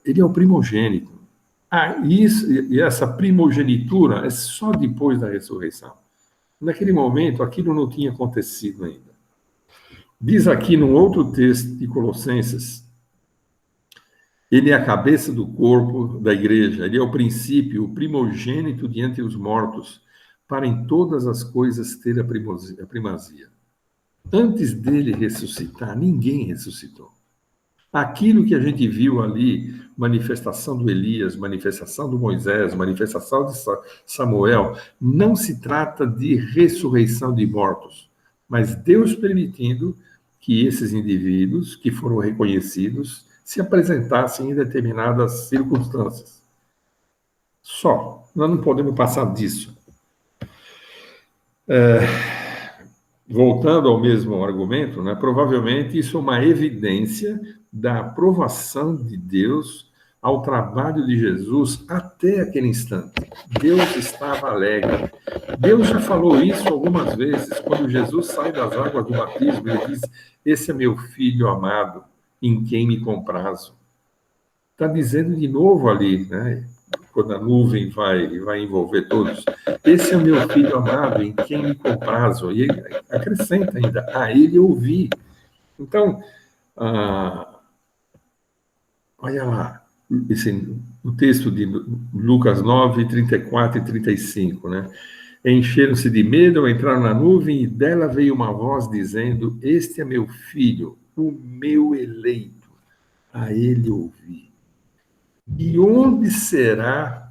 ele é o primogênito. E essa primogenitura é só depois da ressurreição. Naquele momento, aquilo não tinha acontecido ainda. Diz aqui num outro texto de Colossenses, ele é a cabeça do corpo da igreja, ele é o princípio, o primogênito diante dos mortos, para em todas as coisas ter a primazia. Antes dele ressuscitar, ninguém ressuscitou. Aquilo que a gente viu ali, manifestação do Elias, manifestação do Moisés, manifestação de Samuel, não se trata de ressurreição de mortos, mas Deus permitindo que esses indivíduos que foram reconhecidos se apresentassem em determinadas circunstâncias. Só. Nós não podemos passar disso. Voltando ao mesmo argumento, né, provavelmente isso é uma evidência da aprovação de Deus ao trabalho de Jesus até aquele instante. Deus estava alegre. Deus já falou isso algumas vezes. Quando Jesus sai das águas do batismo, ele diz: esse é meu filho amado, em quem me comprazo. Está dizendo de novo ali, né? Quando a nuvem vai envolver todos. Esse é o meu filho amado, em quem me comprazo. E ele acrescenta ainda, a ele ouvi. Então, olha lá, o texto de Lucas 9, 34 e 35, né? Encheram-se de medo, entraram na nuvem, e dela veio uma voz dizendo: este é meu filho, o meu eleito, a ele ouvi. De onde será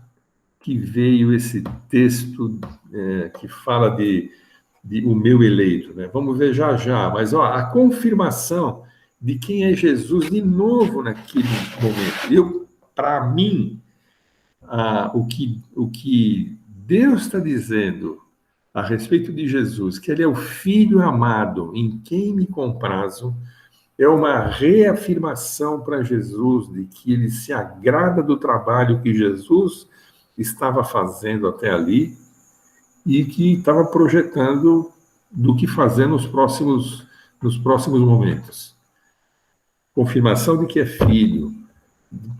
que veio esse texto que fala de o meu eleito? Né? Vamos ver já, mas a confirmação de quem é Jesus de novo naquele momento. Para mim, o que Deus está dizendo a respeito de Jesus, que ele é o Filho amado, em quem me comprazo, é uma reafirmação para Jesus de que ele se agrada do trabalho que Jesus estava fazendo até ali e que estava projetando do que fazer nos próximos momentos. Confirmação de que é filho,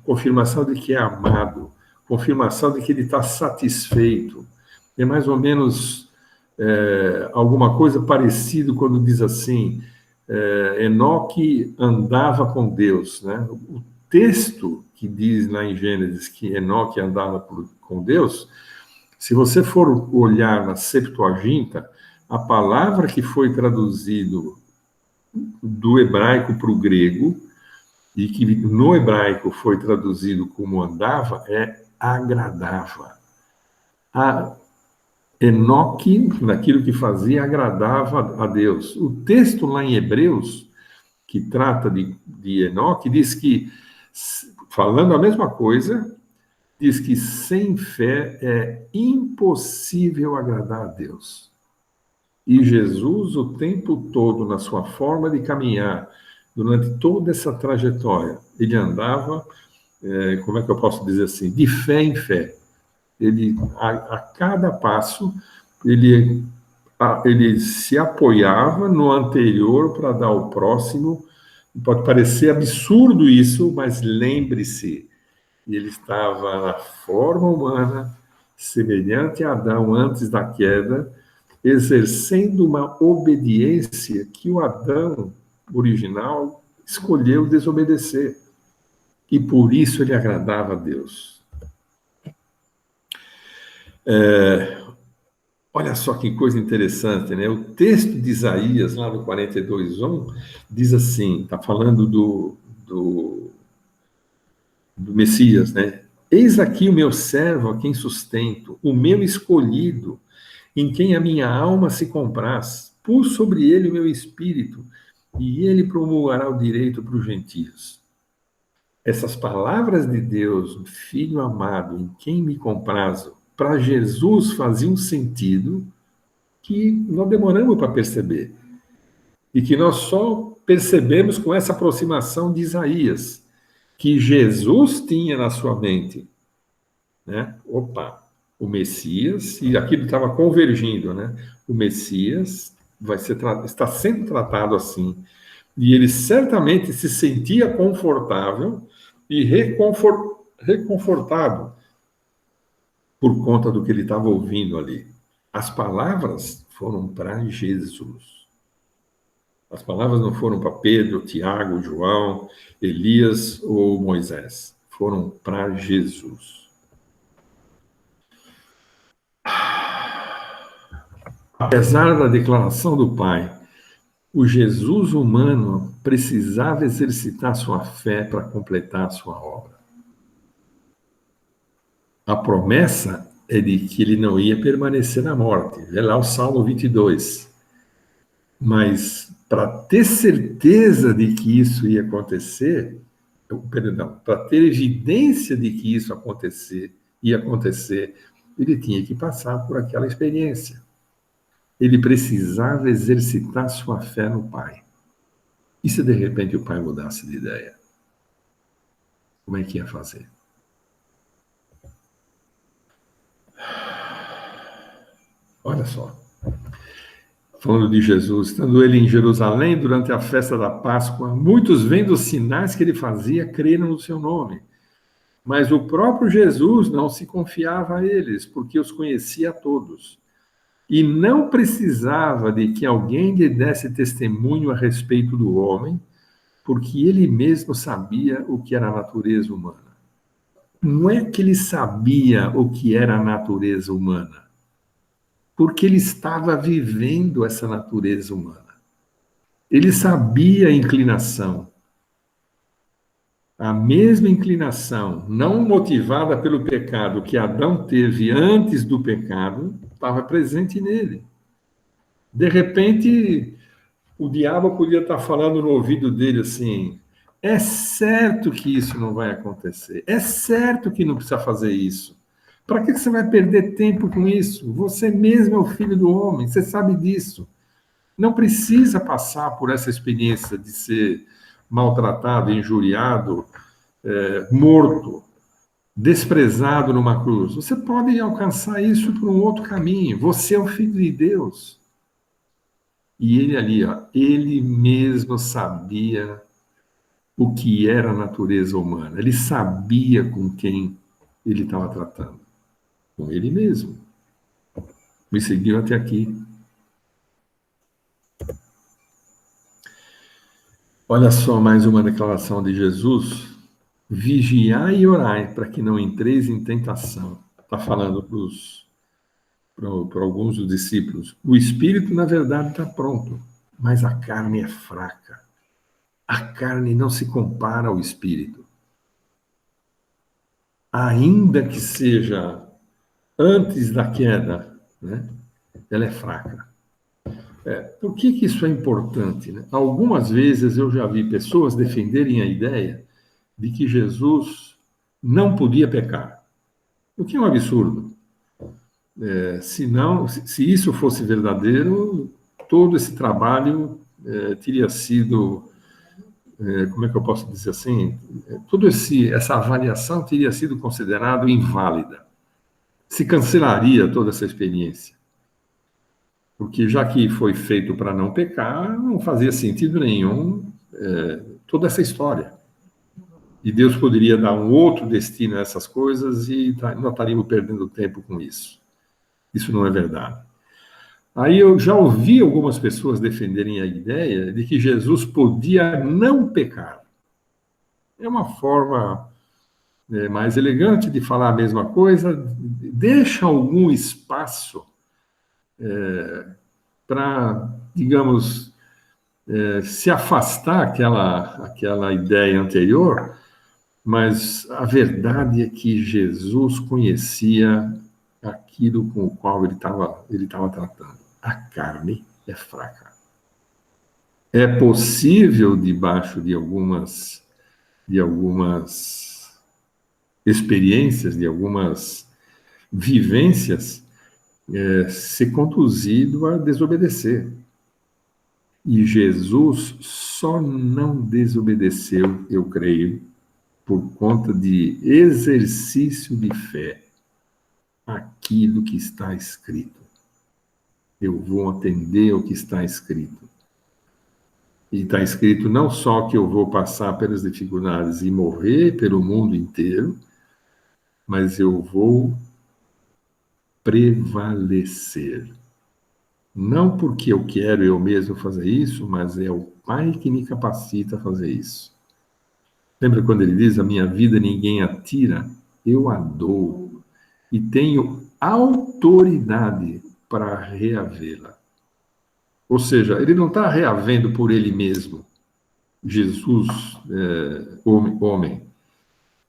confirmação de que é amado, confirmação de que ele está satisfeito. É mais ou menos alguma coisa parecida quando diz assim: Enoque andava com Deus, né? O texto que diz lá em Gênesis que Enoque andava com Deus, se você for olhar na Septuaginta, a palavra que foi traduzido do hebraico para o grego, e que no hebraico foi traduzido como andava, é agradava. Enoque, naquilo que fazia, agradava a Deus. O texto lá em Hebreus, que trata de Enoque, diz que, falando a mesma coisa, diz que sem fé é impossível agradar a Deus. E Jesus, o tempo todo, na sua forma de caminhar, durante toda essa trajetória, ele andava, como é que eu posso dizer assim, de fé em fé. Ele, a cada passo, ele, ele se apoiava no anterior para dar ao próximo. Pode parecer absurdo isso, mas lembre-se, ele estava na forma humana, semelhante a Adão antes da queda, exercendo uma obediência que o Adão original escolheu desobedecer. E por isso ele agradava a Deus. Olha só que coisa interessante, né? O texto de Isaías, lá no 42:1, diz assim, está falando do Messias, né? Eis aqui o meu servo a quem sustento, o meu escolhido, em quem a minha alma se compraz. Pus sobre ele o meu espírito, e ele promulgará o direito para os gentios. Essas palavras de Deus, filho amado, em quem me comprazo, para Jesus faziam sentido que nós demoramos para perceber. E que nós só percebemos com essa aproximação de Isaías, que Jesus tinha na sua mente, né? Opa, o Messias, e aquilo estava convergindo, né? O Messias está sendo tratado assim. E ele certamente se sentia confortável e reconfortado por conta do que ele estava ouvindo ali. As palavras foram para Jesus. As palavras não foram para Pedro, Tiago, João, Elias ou Moisés. Foram para Jesus. Apesar da declaração do Pai, o Jesus humano precisava exercitar sua fé para completar a sua obra. A promessa é de que ele não ia permanecer na morte. Vê lá o Salmo 22. Mas para ter certeza de que isso ia acontecer, perdão, para ter evidência de que isso ia acontecer, ele tinha que passar por aquela experiência. Ele precisava exercitar sua fé no Pai. E se de repente o Pai mudasse de ideia? Como é que ia fazer? Olha só. Falando de Jesus, estando ele em Jerusalém durante a festa da Páscoa, muitos vendo os sinais que ele fazia, creram no seu nome. Mas o próprio Jesus não se confiava a eles, porque os conhecia a todos. E não precisava de que alguém lhe desse testemunho a respeito do homem, porque ele mesmo sabia o que era a natureza humana. Não é que ele sabia o que era a natureza humana, porque ele estava vivendo essa natureza humana. Ele sabia a inclinação. A mesma inclinação, não motivada pelo pecado que Adão teve antes do pecado, estava presente nele. De repente, o diabo podia estar falando no ouvido dele assim: é certo que isso não vai acontecer, é certo que não precisa fazer isso. Para que você vai perder tempo com isso? Você mesmo é o filho do homem, você sabe disso. Não precisa passar por essa experiência de ser maltratado, injuriado, morto, desprezado numa cruz. Você pode alcançar isso por um outro caminho. Você é o filho de Deus. E ele ali, ó, ele mesmo sabia o que era a natureza humana. Ele sabia com quem ele estava tratando. Com ele mesmo. Me seguiu até aqui. Olha só mais uma declaração de Jesus. Vigiai e orai para que não entreis em tentação. Está falando para alguns dos discípulos. O espírito, na verdade, está pronto, mas a carne é fraca. A carne não se compara ao espírito. Ainda que seja antes da queda, né? Ela é fraca. Por que isso é importante, né? Algumas vezes eu já vi pessoas defenderem a ideia de que Jesus não podia pecar, o que é um absurdo. Se isso fosse verdadeiro, todo esse trabalho teria sido, como é que eu posso dizer assim, essa avaliação teria sido considerada inválida. Se cancelaria toda essa experiência. Porque já que foi feito para não pecar, não fazia sentido nenhum toda essa história. E Deus poderia dar um outro destino a essas coisas e nós estaríamos perdendo tempo com isso. Isso não é verdade. Aí eu já ouvi algumas pessoas defenderem a ideia de que Jesus podia não pecar. É uma forma mais elegante de falar a mesma coisa, deixa algum espaço para, digamos, se afastar aquela ideia anterior, mas a verdade é que Jesus conhecia aquilo com o qual ele estava tratando. A carne é fraca. É possível, debaixo de algumas experiências, de algumas vivências, ser conduzido a desobedecer. E Jesus só não desobedeceu, eu creio, por conta de exercício de fé, aquilo que está escrito. Eu vou atender o que está escrito. E está escrito não só que eu vou passar pelas dificuldades e morrer pelo mundo inteiro, mas eu vou prevalecer. Não porque eu quero eu mesmo fazer isso, mas é o Pai que me capacita a fazer isso. Lembra quando ele diz: a minha vida ninguém a tira, eu a dou, e tenho autoridade para reavê-la. Ou seja, ele não está reavendo por ele mesmo, Jesus, homem.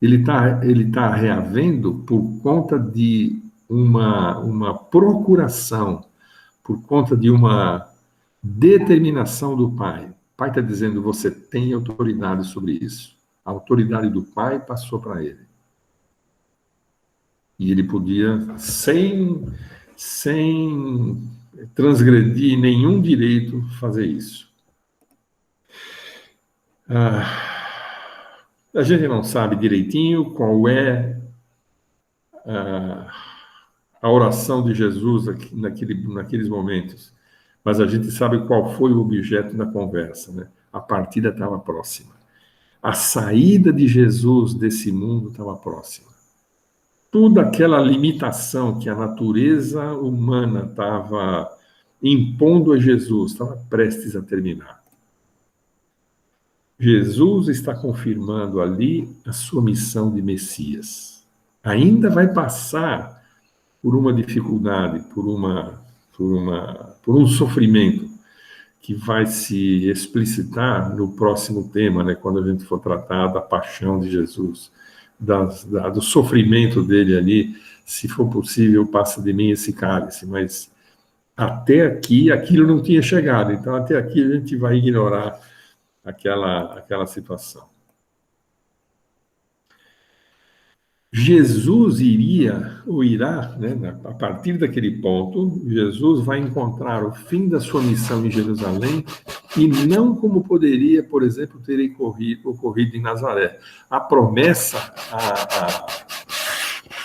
Ele tá reavendo por conta de uma procuração, por conta de uma determinação do Pai. O Pai está dizendo: você tem autoridade sobre isso. A autoridade do Pai passou para ele. E ele podia, sem transgredir nenhum direito, fazer isso. A gente não sabe direitinho qual é a oração de Jesus naqueles momentos, mas a gente sabe qual foi o objeto da conversa, né? A partida estava próxima. A saída de Jesus desse mundo estava próxima. Toda aquela limitação que a natureza humana estava impondo a Jesus estava prestes a terminar. Jesus está confirmando ali a sua missão de Messias. Ainda vai passar por uma dificuldade, por um sofrimento que vai se explicitar no próximo tema, né, quando a gente for tratar da paixão de Jesus, do sofrimento dele ali. Se for possível, passa de mim esse cálice, mas até aqui aquilo não tinha chegado, então até aqui a gente vai ignorar aquela situação. Jesus irá, né, a partir daquele ponto, Jesus vai encontrar o fim da sua missão em Jerusalém, e não como poderia, por exemplo, ter ocorrido em Nazaré. A promessa,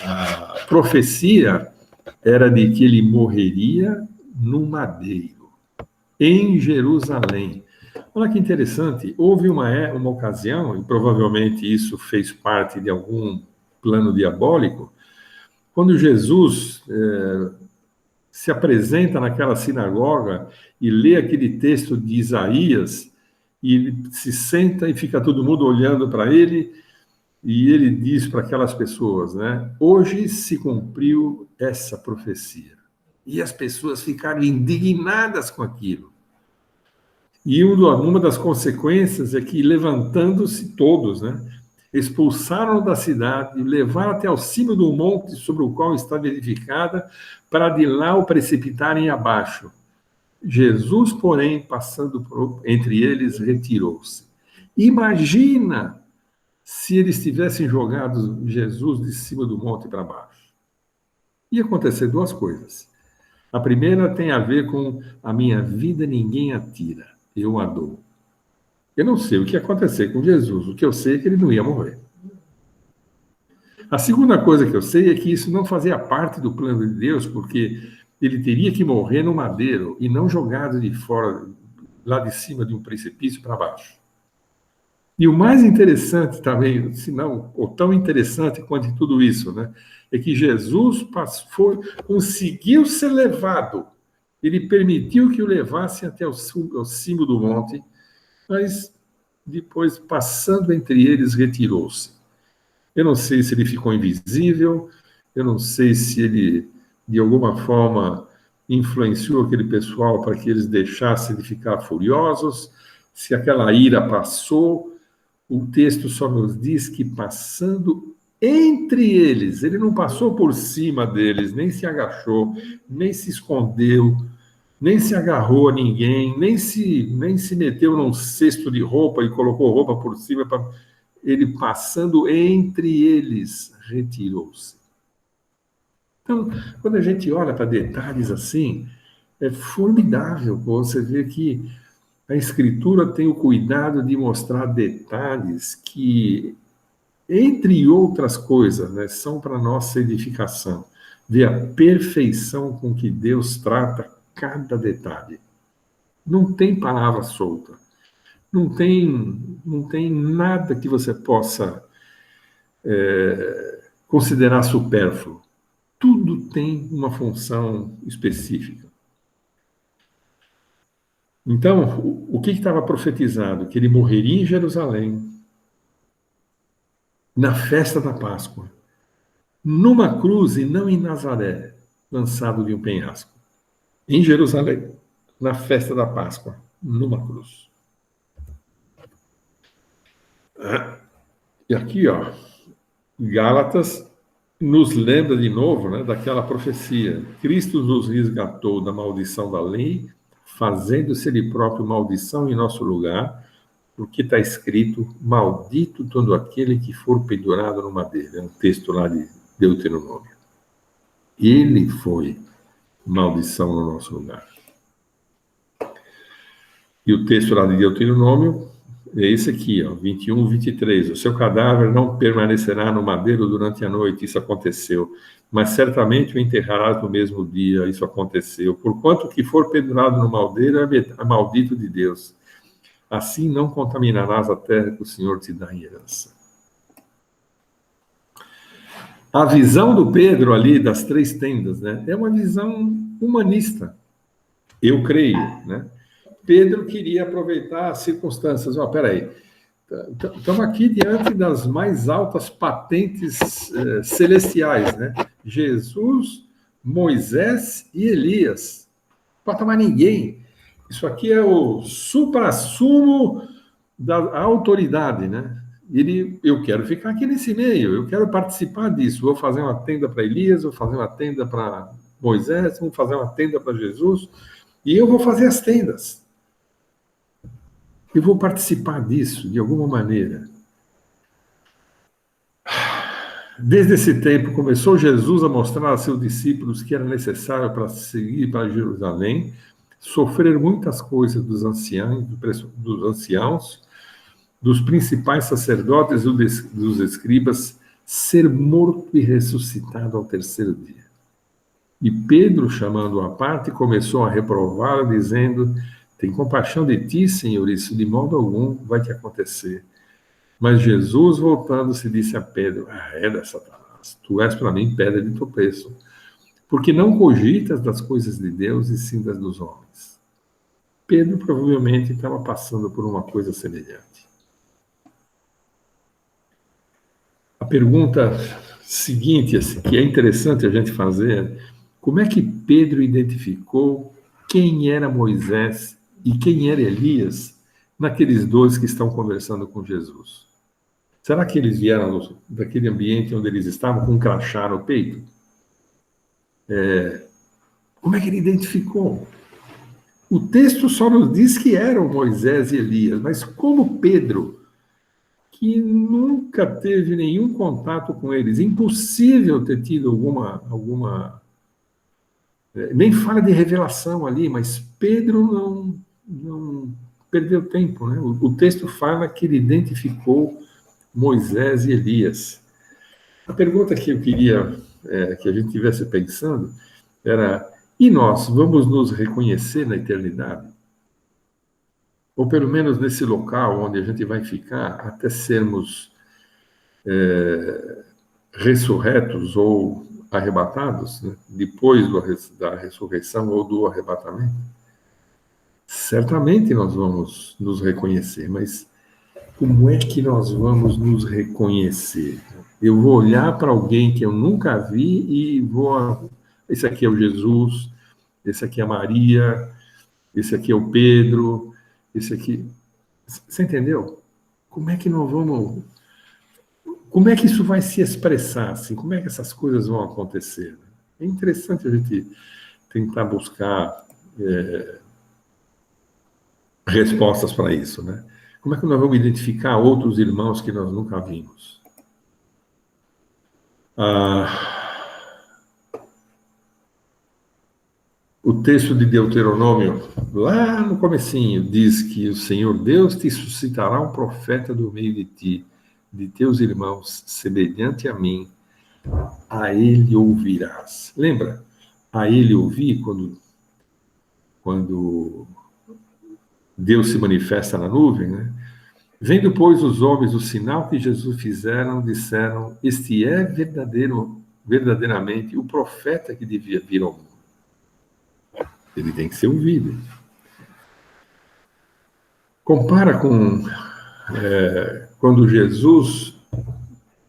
a profecia era de que ele morreria no madeiro, em Jerusalém. Olha que interessante, houve uma ocasião, e provavelmente isso fez parte de algum plano diabólico, quando Jesus se apresenta naquela sinagoga e lê aquele texto de Isaías, e ele se senta e fica todo mundo olhando para ele, e ele diz para aquelas pessoas, né, hoje se cumpriu essa profecia. E as pessoas ficaram indignadas com aquilo. E uma das consequências é que, levantando-se todos, né, expulsaram-no da cidade e levaram até ao cimo do monte sobre o qual estava edificada, para de lá o precipitarem abaixo. Jesus, porém, passando entre eles, retirou-se. Imagina se eles tivessem jogado Jesus de cima do monte para baixo. Ia acontecer duas coisas. A primeira tem a ver com a minha vida ninguém a tira, eu a dou. Eu não sei o que ia acontecer com Jesus, o que eu sei é que ele não ia morrer. A segunda coisa que eu sei é que isso não fazia parte do plano de Deus, porque ele teria que morrer no madeiro e não jogado de fora, lá de cima de um precipício para baixo. E o mais interessante também, se não, ou tão interessante quanto tudo isso, né, é que Jesus conseguiu ser levado. Ele permitiu que o levassem até ao cimo do monte, mas depois, passando entre eles, retirou-se. Eu não sei se ele ficou invisível, eu não sei se ele, de alguma forma, influenciou aquele pessoal para que eles deixassem de ficar furiosos, se aquela ira passou. O texto só nos diz que passando entre eles, ele não passou por cima deles, nem se agachou, nem se escondeu, nem se agarrou a ninguém, nem se meteu num cesto de roupa e colocou roupa por cima. Ele, passando entre eles, retirou-se. Então, quando a gente olha para detalhes assim, é formidável você ver que a Escritura tem o cuidado de mostrar detalhes que, entre outras coisas, né, são para nossa edificação. Ver a perfeição com que Deus trata cada detalhe. Não tem palavra solta. Não tem nada que você possa considerar supérfluo. Tudo tem uma função específica. Então, o que estava profetizado? Que ele morreria em Jerusalém, na festa da Páscoa, numa cruz e não em Nazaré, lançado de um penhasco. Em Jerusalém, na festa da Páscoa, numa cruz. E aqui, ó, Gálatas nos lembra de novo, né, daquela profecia. Cristo nos resgatou da maldição da lei, fazendo-se ele próprio maldição em nosso lugar, porque está escrito: maldito todo aquele que for pendurado no madeiro. É um texto lá de Deuteronômio. Ele foi maldição no nosso lugar. E o texto lá de Deuteronômio é esse aqui, ó, 21, 23. O seu cadáver não permanecerá no madeiro durante a noite. Isso aconteceu. Mas certamente o enterrarás no mesmo dia. Isso aconteceu. Porquanto que for pendurado no madeiro é maldito de Deus. Assim não contaminarás a terra que o Senhor te dá em herança. A visão do Pedro ali, das três tendas, né, é uma visão humanista. Eu creio, né? Pedro queria aproveitar as circunstâncias. Peraí, estamos aqui diante das mais altas patentes celestiais, né? Jesus, Moisés e Elias. Não falta mais ninguém. Isso aqui é o suprassumo da autoridade, né? Eu quero ficar aqui nesse meio, eu quero participar disso. Vou fazer uma tenda para Elias, vou fazer uma tenda para Moisés, vou fazer uma tenda para Jesus, e eu vou fazer as tendas. Eu vou participar disso de alguma maneira. Desde esse tempo, começou Jesus a mostrar a seus discípulos que era necessário para seguir para Jerusalém, sofrer muitas coisas dos anciãos, dos principais sacerdotes e dos escribas, ser morto e ressuscitado ao terceiro dia. E Pedro, chamando-o à parte, começou a reprová-lo, dizendo: tem compaixão de ti, Senhor, isso de modo algum vai te acontecer. Mas Jesus, voltando-se, disse a Pedro: Satanás, tu és para mim pedra de tropeço, porque não cogitas das coisas de Deus e sim das dos homens. Pedro provavelmente estava passando por uma coisa semelhante. A pergunta seguinte, que é interessante a gente fazer, como é que Pedro identificou quem era Moisés e quem era Elias naqueles dois que estão conversando com Jesus? Será que eles vieram daquele ambiente onde eles estavam com um crachá no peito? Como é que ele identificou? O texto só nos diz que eram Moisés e Elias, mas como Pedro, que nunca teve nenhum contato com eles, impossível ter tido alguma nem fala de revelação ali, mas Pedro não perdeu tempo, né? O texto fala que ele identificou Moisés e Elias. A pergunta que eu queria que a gente estivesse pensando era: e nós vamos nos reconhecer na eternidade? Ou pelo menos nesse local onde a gente vai ficar até sermos ressurretos ou arrebatados, né? Depois da ressurreição ou do arrebatamento? Certamente nós vamos nos reconhecer, mas como é que nós vamos nos reconhecer? Eu vou olhar para alguém que eu nunca vi e vou... Esse aqui é o Jesus, esse aqui é a Maria, esse aqui é o Pedro, esse aqui... Você entendeu? Como é que nós vamos... Como é que isso vai se expressar? Assim? Como é que essas coisas vão acontecer? É interessante a gente tentar buscar respostas para isso, né? Como é que nós vamos identificar outros irmãos que nós nunca vimos? O texto de Deuteronômio, lá no comecinho, diz que o Senhor Deus te suscitará um profeta do meio de ti, de teus irmãos, semelhante a mim, a ele ouvirás. Lembra? A ele ouvir quando Deus se manifesta na nuvem, né? Vendo, pois, os homens o sinal que Jesus fizeram, disseram: este é verdadeiramente o profeta que devia vir ao mundo. Ele tem que ser ouvido. Compara com quando Jesus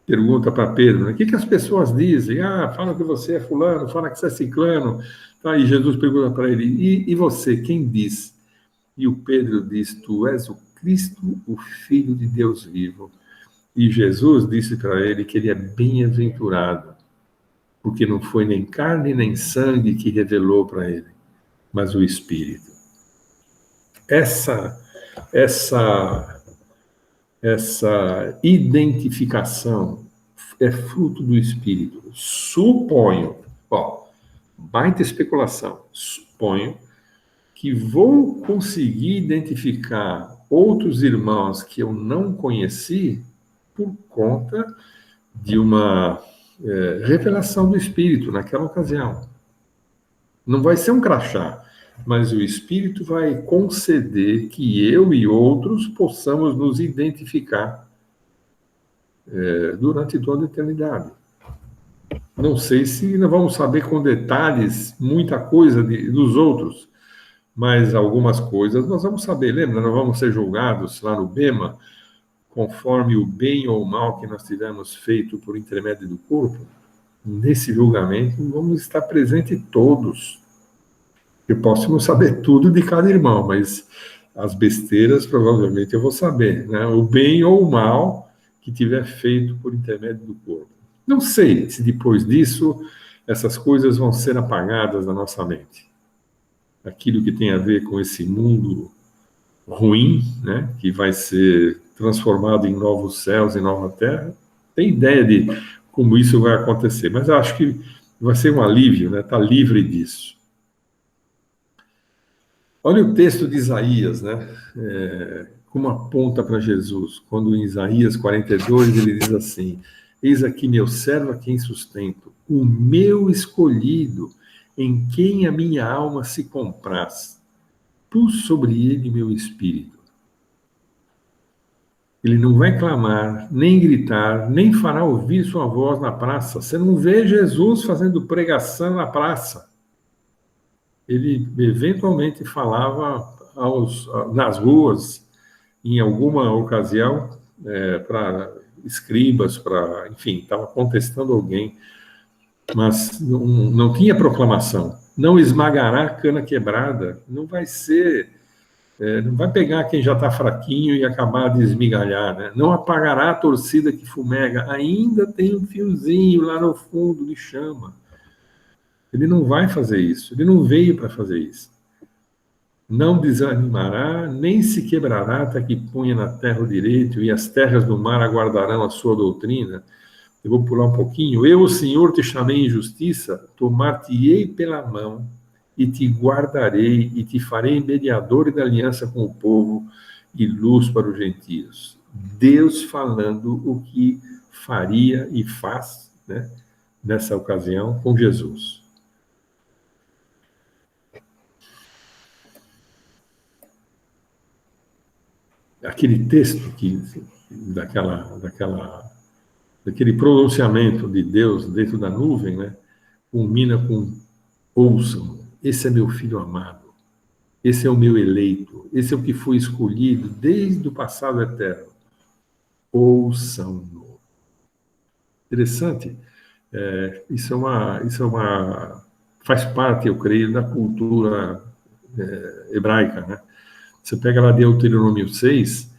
pergunta para Pedro, né, o que as pessoas dizem? Falam que você é fulano, falam que você é ciclano. Tá, e Jesus pergunta para ele, e você, quem diz? E o Pedro diz: tu és o Cristo, o Filho de Deus vivo. E Jesus disse para ele que ele é bem-aventurado, porque não foi nem carne nem sangue que revelou para ele, mas o Espírito. Essa identificação é fruto do Espírito. Suponho, baita especulação, suponho que vou conseguir identificar outros irmãos que eu não conheci por conta de uma revelação do Espírito naquela ocasião. Não vai ser um crachá, mas o Espírito vai conceder que eu e outros possamos nos identificar durante toda a eternidade. Não sei se nós vamos saber com detalhes muita coisa dos outros, mas algumas coisas nós vamos saber. Lembra? Nós vamos ser julgados lá no Bema, conforme o bem ou o mal que nós tivermos feito por intermédio do corpo. Nesse julgamento vamos estar presentes todos. Eu posso não saber tudo de cada irmão, mas as besteiras provavelmente eu vou saber, né? O bem ou o mal que tiver feito por intermédio do corpo. Não sei se depois disso essas coisas vão ser apagadas da nossa mente. Aquilo que tem a ver com esse mundo ruim, né? Que vai ser transformado em novos céus e nova terra. Tem ideia de como isso vai acontecer, mas eu acho que vai ser um alívio, né? Tá livre disso. Olha o texto de Isaías, né? Como aponta para Jesus. Quando em Isaías 42 ele diz assim: eis aqui meu servo a quem sustento, o meu escolhido, em quem a minha alma se compraz. Pus sobre ele meu espírito. Ele não vai clamar, nem gritar, nem fará ouvir sua voz na praça. Você não vê Jesus fazendo pregação na praça. Ele eventualmente falava nas ruas, em alguma ocasião, para escribas, enfim, estava contestando alguém, mas não tinha proclamação. Não esmagará a cana quebrada, não vai ser Não vai pegar quem já está fraquinho e acabar de esmigalhar, né? Não apagará a torcida que fumega, ainda tem um fiozinho lá no fundo de chama. Ele não vai fazer isso, ele não veio para fazer isso. Não desanimará, nem se quebrará até que ponha na terra o direito, e as terras do mar aguardarão a sua doutrina. Eu vou pular um pouquinho. Eu, o Senhor, te chamei em justiça, tomar-te-ei pela mão, e te guardarei, e te farei mediador da aliança com o povo, e luz para os gentios. Deus falando o que faria e faz, né, nessa ocasião com Jesus. Aquele texto daquele pronunciamento de Deus dentro da nuvem, né, culmina com: ouçam, esse é meu filho amado, esse é o meu eleito, esse é o que foi escolhido desde o passado eterno. Ouçam-no. Interessante. Faz parte, eu creio, da cultura hebraica, né? Você pega lá Deuteronômio 6,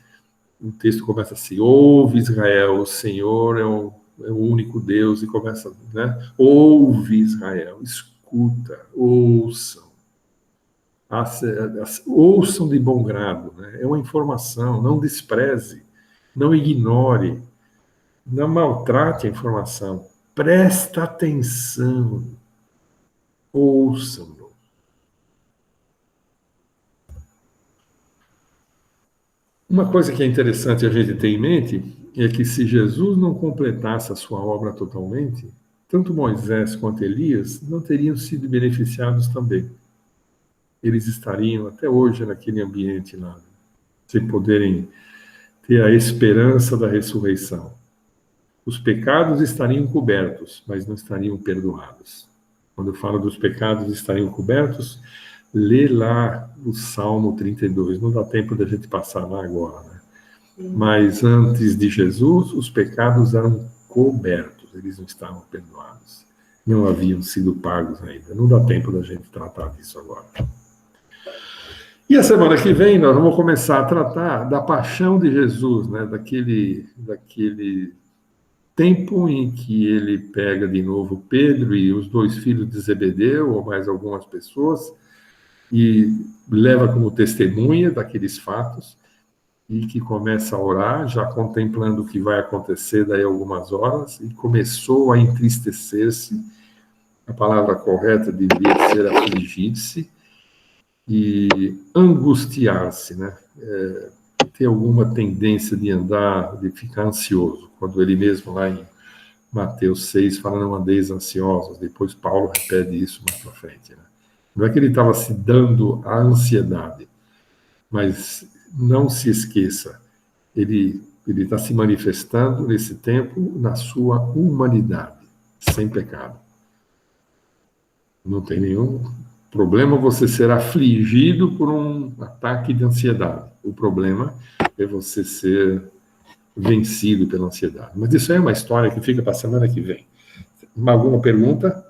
o texto começa assim: ouve Israel, o Senhor é o único Deus, e começa, né? Ouve Israel, escuta, ouçam. Ouçam de bom grado, né? É uma informação, não despreze, não ignore, não maltrate a informação, presta atenção, ouçam. Uma coisa que é interessante a gente ter em mente é que, se Jesus não completasse a sua obra totalmente, tanto Moisés quanto Elias não teriam sido beneficiados também. Eles estariam até hoje naquele ambiente lá, sem poderem ter a esperança da ressurreição. Os pecados estariam cobertos, mas não estariam perdoados. Quando eu falo dos pecados estariam cobertos, lê lá o Salmo 32. Não dá tempo da gente passar lá agora, né? Mas antes de Jesus, os pecados eram cobertos, eles não estavam perdoados. Não haviam sido pagos ainda. Não dá tempo da gente tratar disso agora. E a semana que vem nós vamos começar a tratar da paixão de Jesus, né? Daquele tempo em que ele pega de novo Pedro e os dois filhos de Zebedeu, ou mais algumas pessoas, e leva como testemunha daqueles fatos, e que começa a orar, já contemplando o que vai acontecer daí a algumas horas, e começou a entristecer-se. A palavra correta deveria ser afligir-se e angustiar-se, né? Ter alguma tendência de andar, de ficar ansioso, quando ele mesmo lá em Mateus 6 fala: não andeis ansiosos. Depois Paulo repete isso mais para frente, né? Não é que ele estava se dando à ansiedade, mas não se esqueça, ele está se manifestando nesse tempo na sua humanidade, sem pecado. Não tem nenhum problema você ser afligido por um ataque de ansiedade. O problema é você ser vencido pela ansiedade. Mas isso aí é uma história que fica para a semana que vem. Alguma pergunta?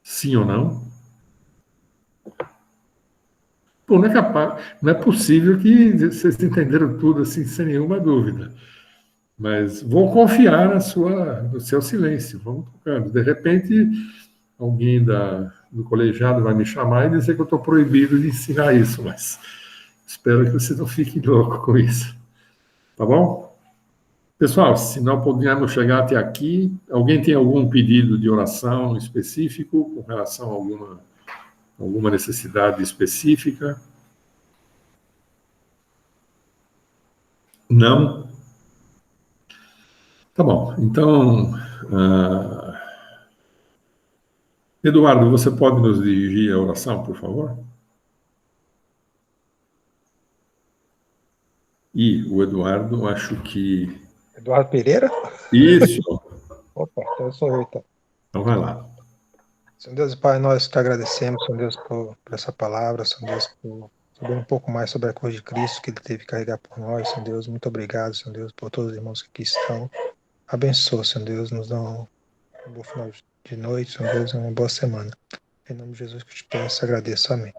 Sim ou não? Pô, não é capaz, não é possível que vocês entenderam tudo assim sem nenhuma dúvida. Mas vou confiar no seu silêncio. Vamos tocando. De repente, alguém do colegiado vai me chamar e dizer que eu estou proibido de ensinar isso, mas espero que você não fique louco com isso. Tá bom? Pessoal, se não pudermos chegar até aqui, alguém tem algum pedido de oração específico com relação a alguma necessidade específica? Não? Tá bom. Então, Eduardo, você pode nos dirigir a oração, por favor? E o Eduardo, acho que... Eduardo Pereira? Isso! Opa, então sou eu, então. Então vai lá. Senhor Deus e Pai, nós te agradecemos, Senhor Deus, por essa palavra, Senhor Deus, por saber um pouco mais sobre a cruz de Cristo que Ele teve que carregar por nós, Senhor Deus. Muito obrigado, Senhor Deus, por todos os irmãos que aqui estão. Abençoa, Senhor Deus, nos dá um bom final de noite, Senhor Deus, e uma boa semana. Em nome de Jesus que eu te peço e agradeço. Amém.